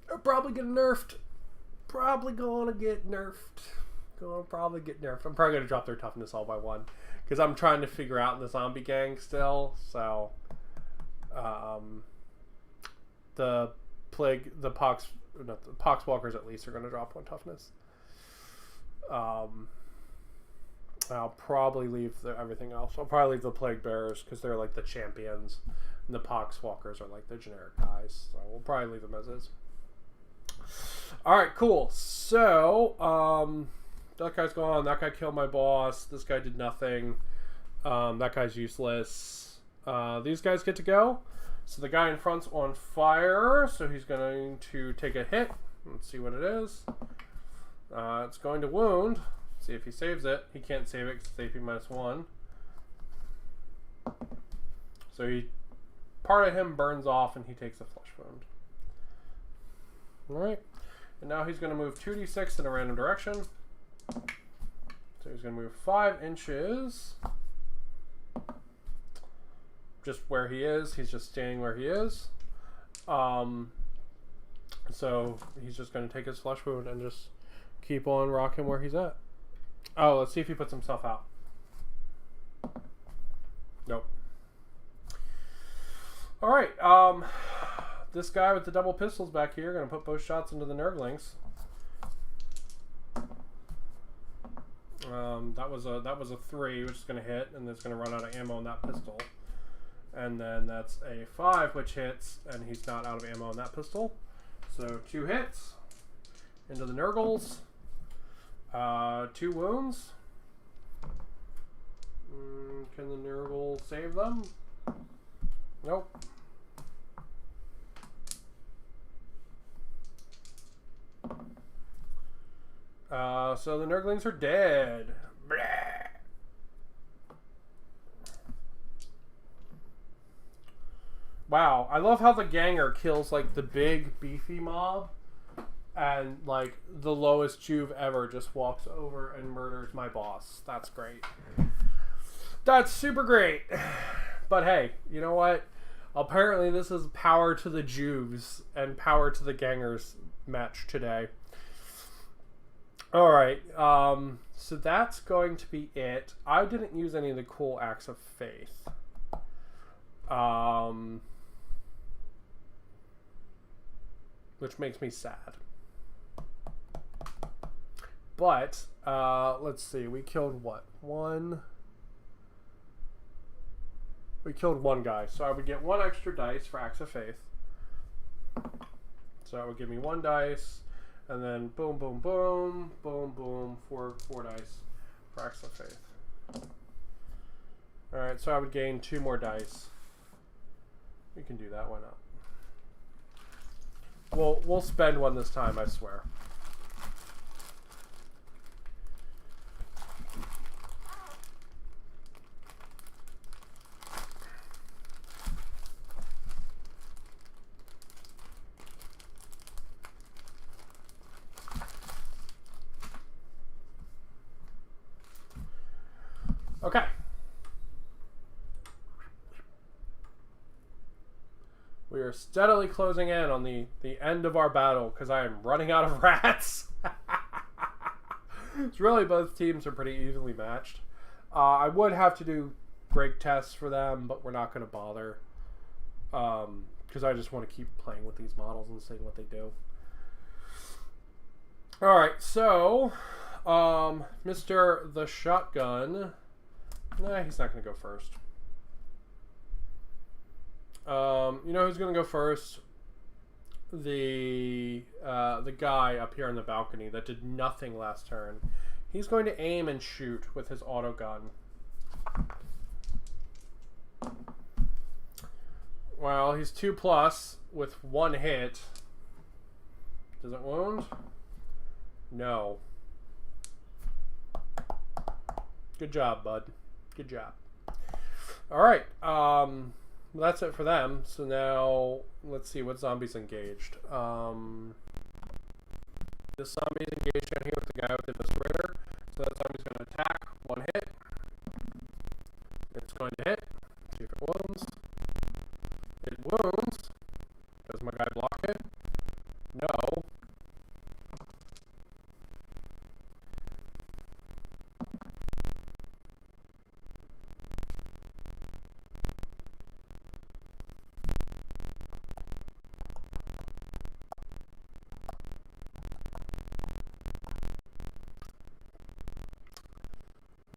they're probably getting nerfed. Probably gonna get nerfed. I'm probably gonna drop their toughness all by 1. Because I'm trying to figure out the zombie gang still. So, the poxwalkers at least are gonna drop 1 toughness. I'll probably leave everything else. I'll probably leave the plague bearers because they're like the champions, and the poxwalkers are like the generic guys. So we'll probably leave them as is. All right, cool. So that guy's gone. That guy killed my boss. This guy did nothing. That guy's useless. These guys get to go. So the guy in front's on fire. So he's going to take a hit. Let's see what it is. It's going to wound. See if he saves it. He can't save it because it's AP -1. So part of him burns off and he takes a flesh wound. Alright. And now he's going to move 2d6 in a random direction. So he's going to move 5 inches. Just where he is. He's just standing where he is. So he's just going to take his flesh wound and just keep on rocking where he's at. Oh, let's see if he puts himself out. Nope. Alright, this guy with the double pistols back here, gonna put both shots into the Nurglings. That was a 3, which is gonna hit, and it's gonna run out of ammo on that pistol. And then that's a 5, which hits, and he's not out of ammo on that pistol. So 2 hits into the Nurgles. 2 wounds. Can the Nurgle save them? Nope. So the Nurglings are dead. Blah. Wow, I love how the Ganger kills like the big beefy mob. And, like, the lowest Juve ever just walks over and murders my boss. That's great. That's super great. But hey, you know what? Apparently this is power to the Juves and power to the Gangers match today. Alright, so that's going to be it. I didn't use any of the cool acts of faith. Which makes me sad. But, let's see, we killed what? We killed 1 guy, so I would get 1 extra dice for Acts of Faith. So that would give me 1 dice, and then boom, boom, boom, boom, boom, 4 dice for Acts of Faith. Alright, so I would gain 2 more dice. We can do that, why not? We'll spend 1 this time, I swear. Okay. We are steadily closing in on the end of our battle because I am running out of rats. It's really both teams are pretty evenly matched. I would have to do break tests for them, but we're not going to bother because I just want to keep playing with these models and seeing what they do. Alright, so Mr. The Shotgun. Nah, he's not going to go first. You know who's going to go first? The guy up here on the balcony that did nothing last turn. He's going to aim and shoot with his auto gun. Well, he's 2+ with 1 hit. Does it wound? No. Good job, bud. Good job. Alright, that's it for them. So now, let's see what zombies engaged. This zombie's engaged down here with the guy with the eviscerator. So that zombie's going to attack. One hit. It's going to hit. See if it wounds. It wounds. Does my guy block it? No.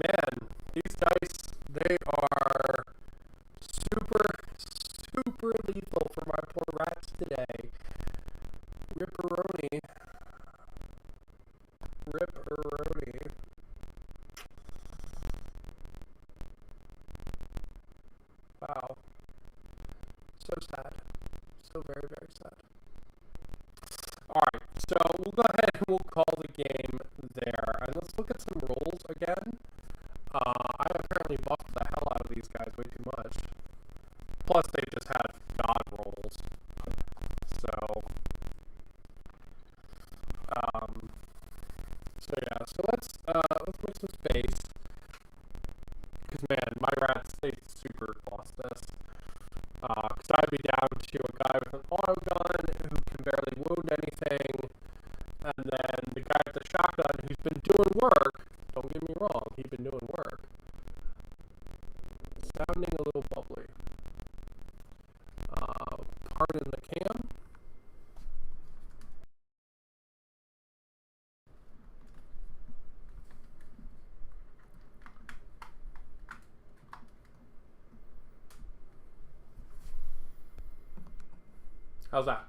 Man, these dice, they are super lethal for my poor rats today. Ripperoni. Wow. So sad. So very sad. Alright, so we'll go ahead and we'll call the game there. And let's look at some rolls again. I apparently buffed the hell out of these guys way too much. Plus, they just had god rolls. So yeah. So let's make some space. Because man, my rats, they super lost this. Because I'd be down to a guy with an auto gun who can barely wound anything, and then the guy with the shotgun who's been doing work. Don't get me wrong, he's been doing work. Sounding a little bubbly. Pardon the cam. How's that?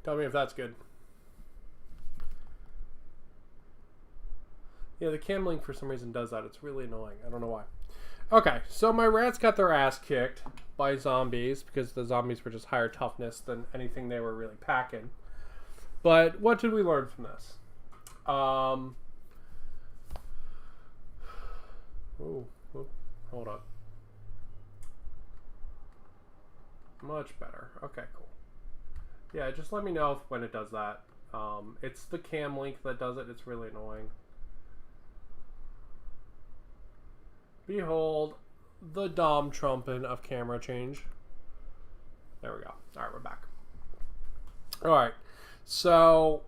Tell me if that's good. Yeah, the cam link for some reason does that. It's really annoying. I don't know why. Okay, so my rats got their ass kicked by zombies because the zombies were just higher toughness than anything they were really packing. But what did we learn from this? Hold on. Much better. Okay, cool. Yeah, just let me know when it does that. It's the cam link that does it. It's really annoying. Behold, the Dom trumpet of camera change. There we go. Alright, we're back. Alright, so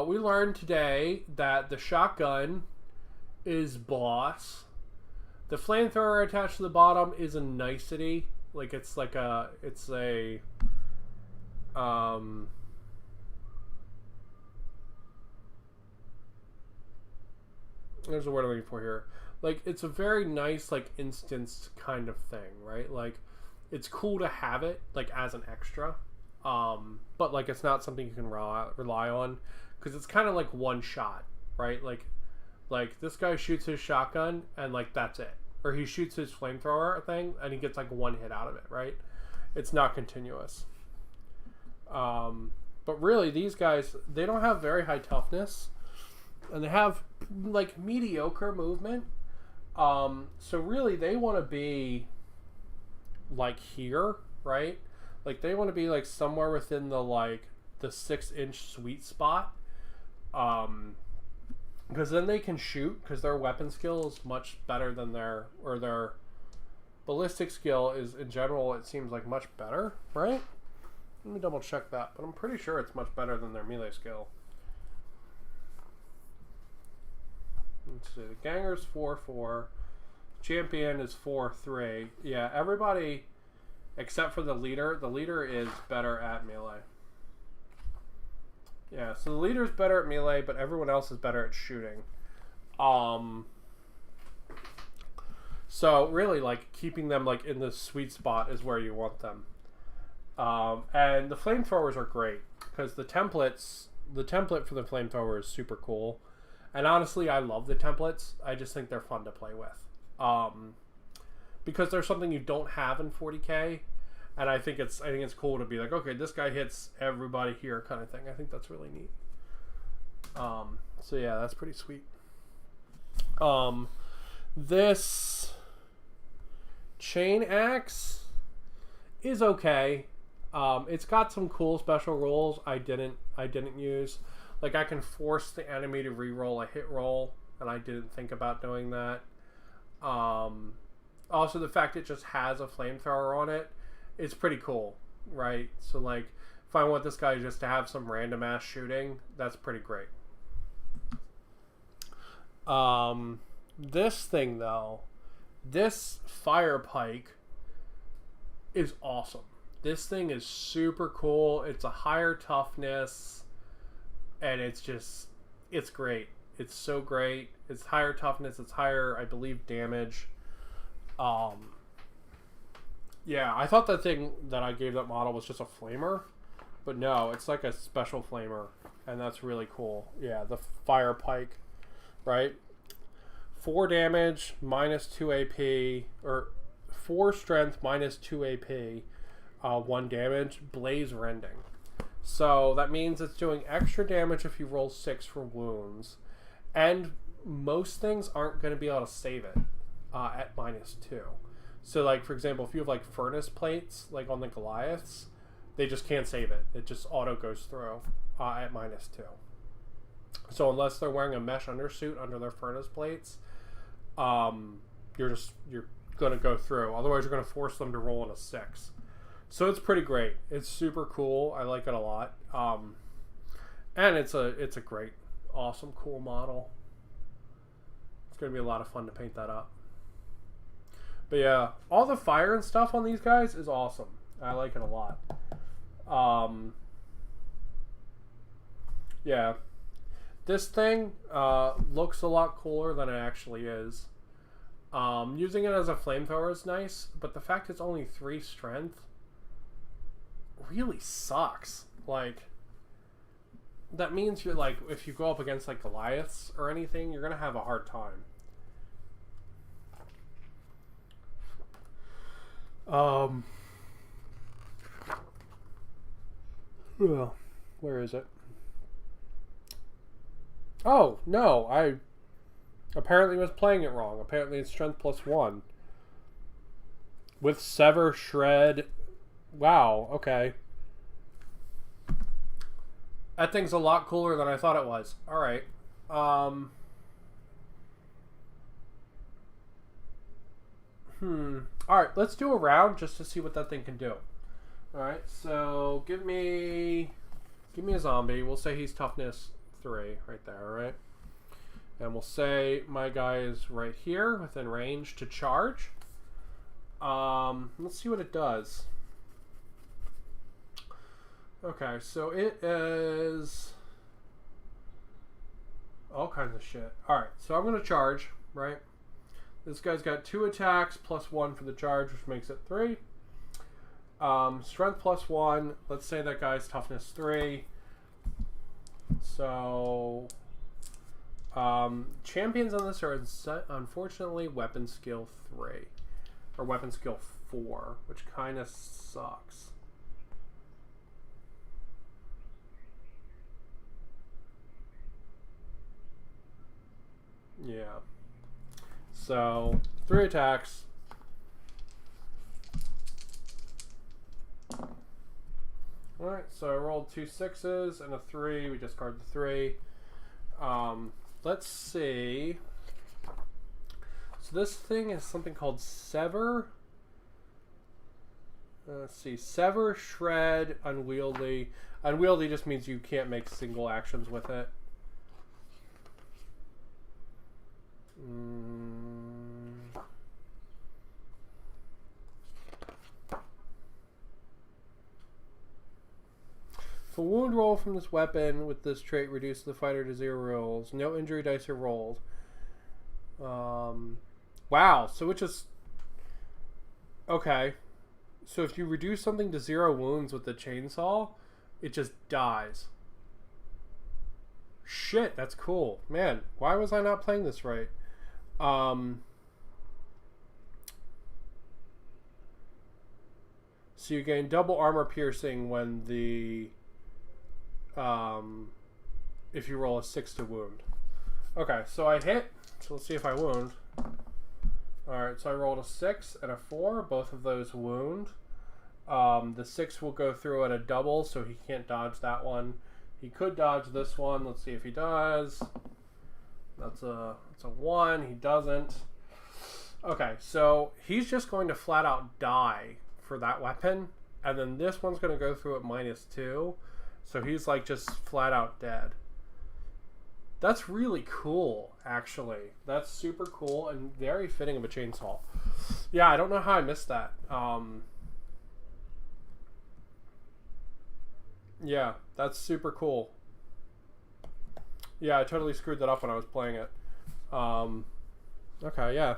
we learned today that the shotgun is boss. The flamethrower attached to the bottom is a nicety. Like, it's like a... It's a... There's a word I'm looking for here. Like, it's a very nice, like, instanced kind of thing, right? Like, it's cool to have it, like, as an extra. But, like, it's not something you can rely on. Because it's kind of like one shot, right? Like, this guy shoots his shotgun, and, like, that's it. Or he shoots his flamethrower thing, and he gets, like, one hit out of it, right? It's not continuous. But really, these guys, they don't have very high toughness. And they have, like, mediocre movement. So really, they want to be, like, here, right? Like, they want to be, like, somewhere within the, like, the 6-inch sweet spot. Because then they can shoot, because their weapon skill is much better than their ballistic skill is, in general, it seems like much better, right? Let me double check that, but I'm pretty sure it's much better than their melee skill. Let's see, the Ganger's 4-4. Champion is 4-3. Yeah, everybody except for the leader. The leader is better at melee. Yeah, so the leader's better at melee, but everyone else is better at shooting. So really, like, keeping them, like, in the sweet spot is where you want them. And the flamethrowers are great because the template for the flamethrower is super cool. And honestly, I love the templates. I just think they're fun to play with. Because there's something you don't have in 40K. And I think it's cool to be like, okay, this guy hits everybody here, kind of thing. I think that's really neat. So yeah, that's pretty sweet. This chain axe is okay. It's got some cool special rolls I didn't use. Like, I can force the enemy to re-roll a hit roll, and I didn't think about doing that. Also, the fact it just has a flamethrower on it, it's pretty cool, right? So, like, if I want this guy just to have some random ass shooting, that's pretty great. This thing, though, this fire pike is awesome. This thing is super cool. It's a higher toughness, and it's great. It's so great. It's higher toughness. It's higher, I believe, damage. Yeah, I thought that thing that I gave that model was just a flamer, but no, it's like a special flamer, and that's really cool. Yeah, the fire pike, right? 4 damage, minus 2 AP, or 4 strength, minus 2 AP, 1 damage, blaze rending. So that means it's doing extra damage if you roll 6 for wounds, and most things aren't going to be able to save it at minus 2. So, like, for example, if you have, like, furnace plates, like on the Goliaths, they just can't save it. It just auto goes through at minus 2. So unless they're wearing a mesh undersuit under their furnace plates, you're going to go through. Otherwise, you're going to force them to roll on a 6. So it's pretty great. It's super cool. I like it a lot. And it's a great, awesome, cool model. It's going to be a lot of fun to paint that up. But yeah, all the fire and stuff on these guys is awesome. I like it a lot. Yeah. This thing looks a lot cooler than it actually is. Using it as a flamethrower is nice, but the fact it's only 3 strength really sucks. Like, that means you're like, if you go up against like Goliaths or anything, you're gonna have a hard time. Where is it? Oh, no, I apparently was playing it wrong. Apparently it's strength plus 1. With sever, shred. Wow, okay. That thing's a lot cooler than I thought it was. Alright. Alright, let's do a round just to see what that thing can do. Alright, so give me a zombie. We'll say he's toughness 3 right there, alright? And we'll say my guy is right here within range to charge. Let's see what it does. Okay, so it is all kinds of shit. Alright, so I'm going to charge, right? This guy's got 2 attacks plus 1 for the charge, which makes it 3. Strength plus 1. Let's say that guy's toughness 3. So, champions on this are unfortunately weapon skill 3. Or weapon skill 4, which kind of sucks. Yeah. So, 3 attacks. Alright, so I rolled 2 6s and a 3. We discard the 3. Let's see. So this thing is something called Sever. Let's see. Sever, Shred, Unwieldy. Unwieldy just means you can't make single actions with it. If a wound roll from this weapon with this trait reduces the fighter to 0 rolls. No injury dice are rolled. Wow, so it just... Okay. So if you reduce something to 0 wounds with the chainsaw, it just dies. Shit, that's cool. Man, why was I not playing this right? So you gain double armor piercing when the if you roll a 6 to wound. Okay, so I hit. So let's see if I wound. Alright, so I rolled a 6 and a 4. Both of those wound. The 6 will go through at a double, so he can't dodge that one. He could dodge this one. Let's see if he does. That's a 1. He doesn't. Okay, so he's just going to flat out die for that weapon. And then this one's going to go through at -2. So he's like just flat out dead. That's really cool, actually. That's super cool and very fitting of a chainsaw. Yeah, I don't know how I missed that. Yeah, that's super cool. Yeah, I totally screwed that up when I was playing it. Okay, yeah.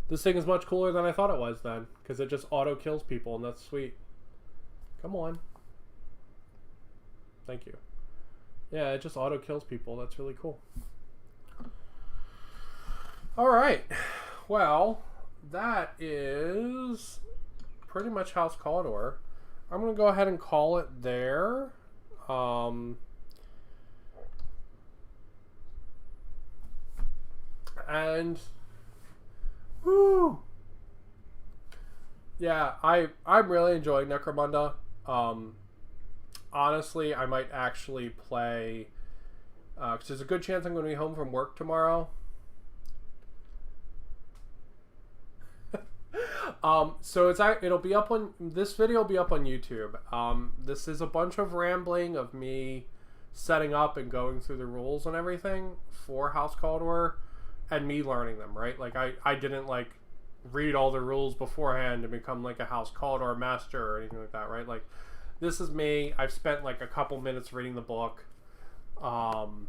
This thing is much cooler than I thought it was then, because it just auto kills people, and that's sweet. Come on. Thank you. Yeah, it just auto kills people. That's really cool. Alright. Well, that is pretty much House Cawdor. I'm going to go ahead and call it there. And whoo! Yeah, I'm really enjoying Necromunda. Honestly, I might actually play because there's a good chance I'm going to be home from work tomorrow. So it'll be up on this video will be up on YouTube. This is a bunch of rambling of me setting up and going through the rules and everything for House Cawdor and me learning them, right? Like I didn't like read all the rules beforehand to become like a House Cawdor master or anything like that, right? Like this is me. I've spent like a couple minutes reading the book. And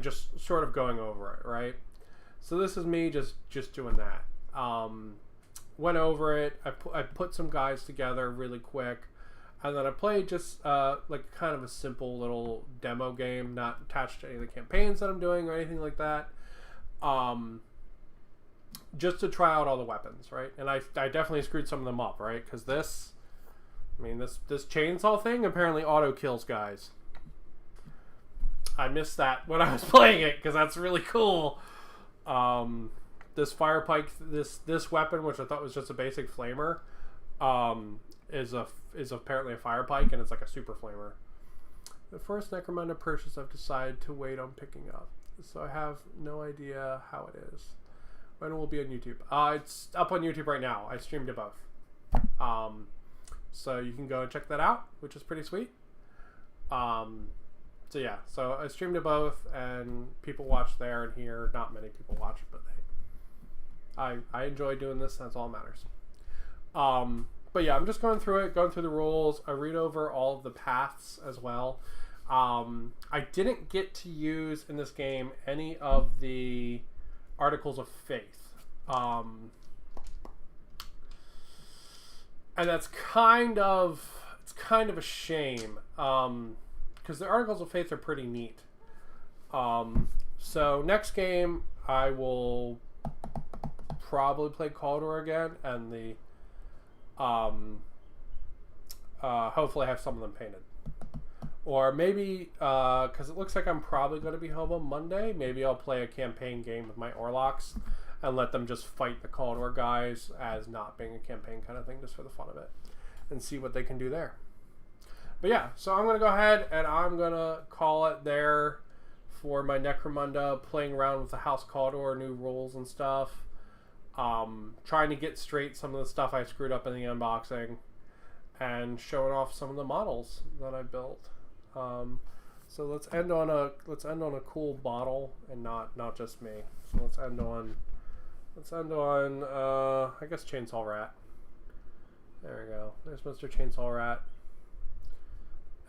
just sort of going over it, right? So this is me just doing that. Went over it. I put some guys together really quick, and then I played just like kind of a simple little demo game, not attached to any of the campaigns that I'm doing or anything like that. Just to try out all the weapons, right? And I definitely screwed some of them up, right? Because this chainsaw thing apparently auto kills guys. I missed that when I was playing it because that's really cool. This fire pike, this weapon, which I thought was just a basic flamer, is apparently a fire pike, and it's like a super flamer. The first Necromunda purchase I've decided to wait on picking up, so I have no idea how it is. When it will be on YouTube? It's up on YouTube right now. I streamed it both, so you can go and check that out, which is pretty sweet. So yeah, so I streamed it both, and people watch there and here. Not many people watch, but I enjoy doing this. That's all that matters. But yeah, I'm just going through the rules. I read over all of the paths as well. I didn't get to use in this game any of the articles of faith, and that's kind of a shame. Because the Articles of Faith are pretty neat. So next game, I will probably play Cawdor again, and the hopefully have some of them painted. Or maybe, because it looks like I'm probably going to be home on Monday, maybe I'll play a campaign game with my Orlocks and let them just fight the Cawdor guys as not being a campaign kind of thing, just for the fun of it, and see what they can do there. But yeah, so I'm going to go ahead and I'm going to call it there for my Necromunda, playing around with the House Cawdor, new rules and stuff. Trying to get straight some of the stuff I screwed up in the unboxing, and showing off some of the models that I built. So let's end on a cool model and not just me. So let's end on I guess Chainsaw Rat. There we go. There's Mr. Chainsaw Rat.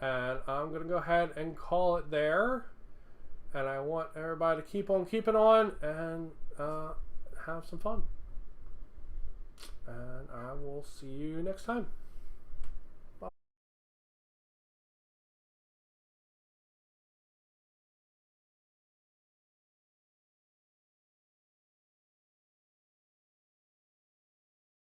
And I'm going to go ahead and call it there. And I want everybody to keep on keeping on and have some fun. And I will see you next time.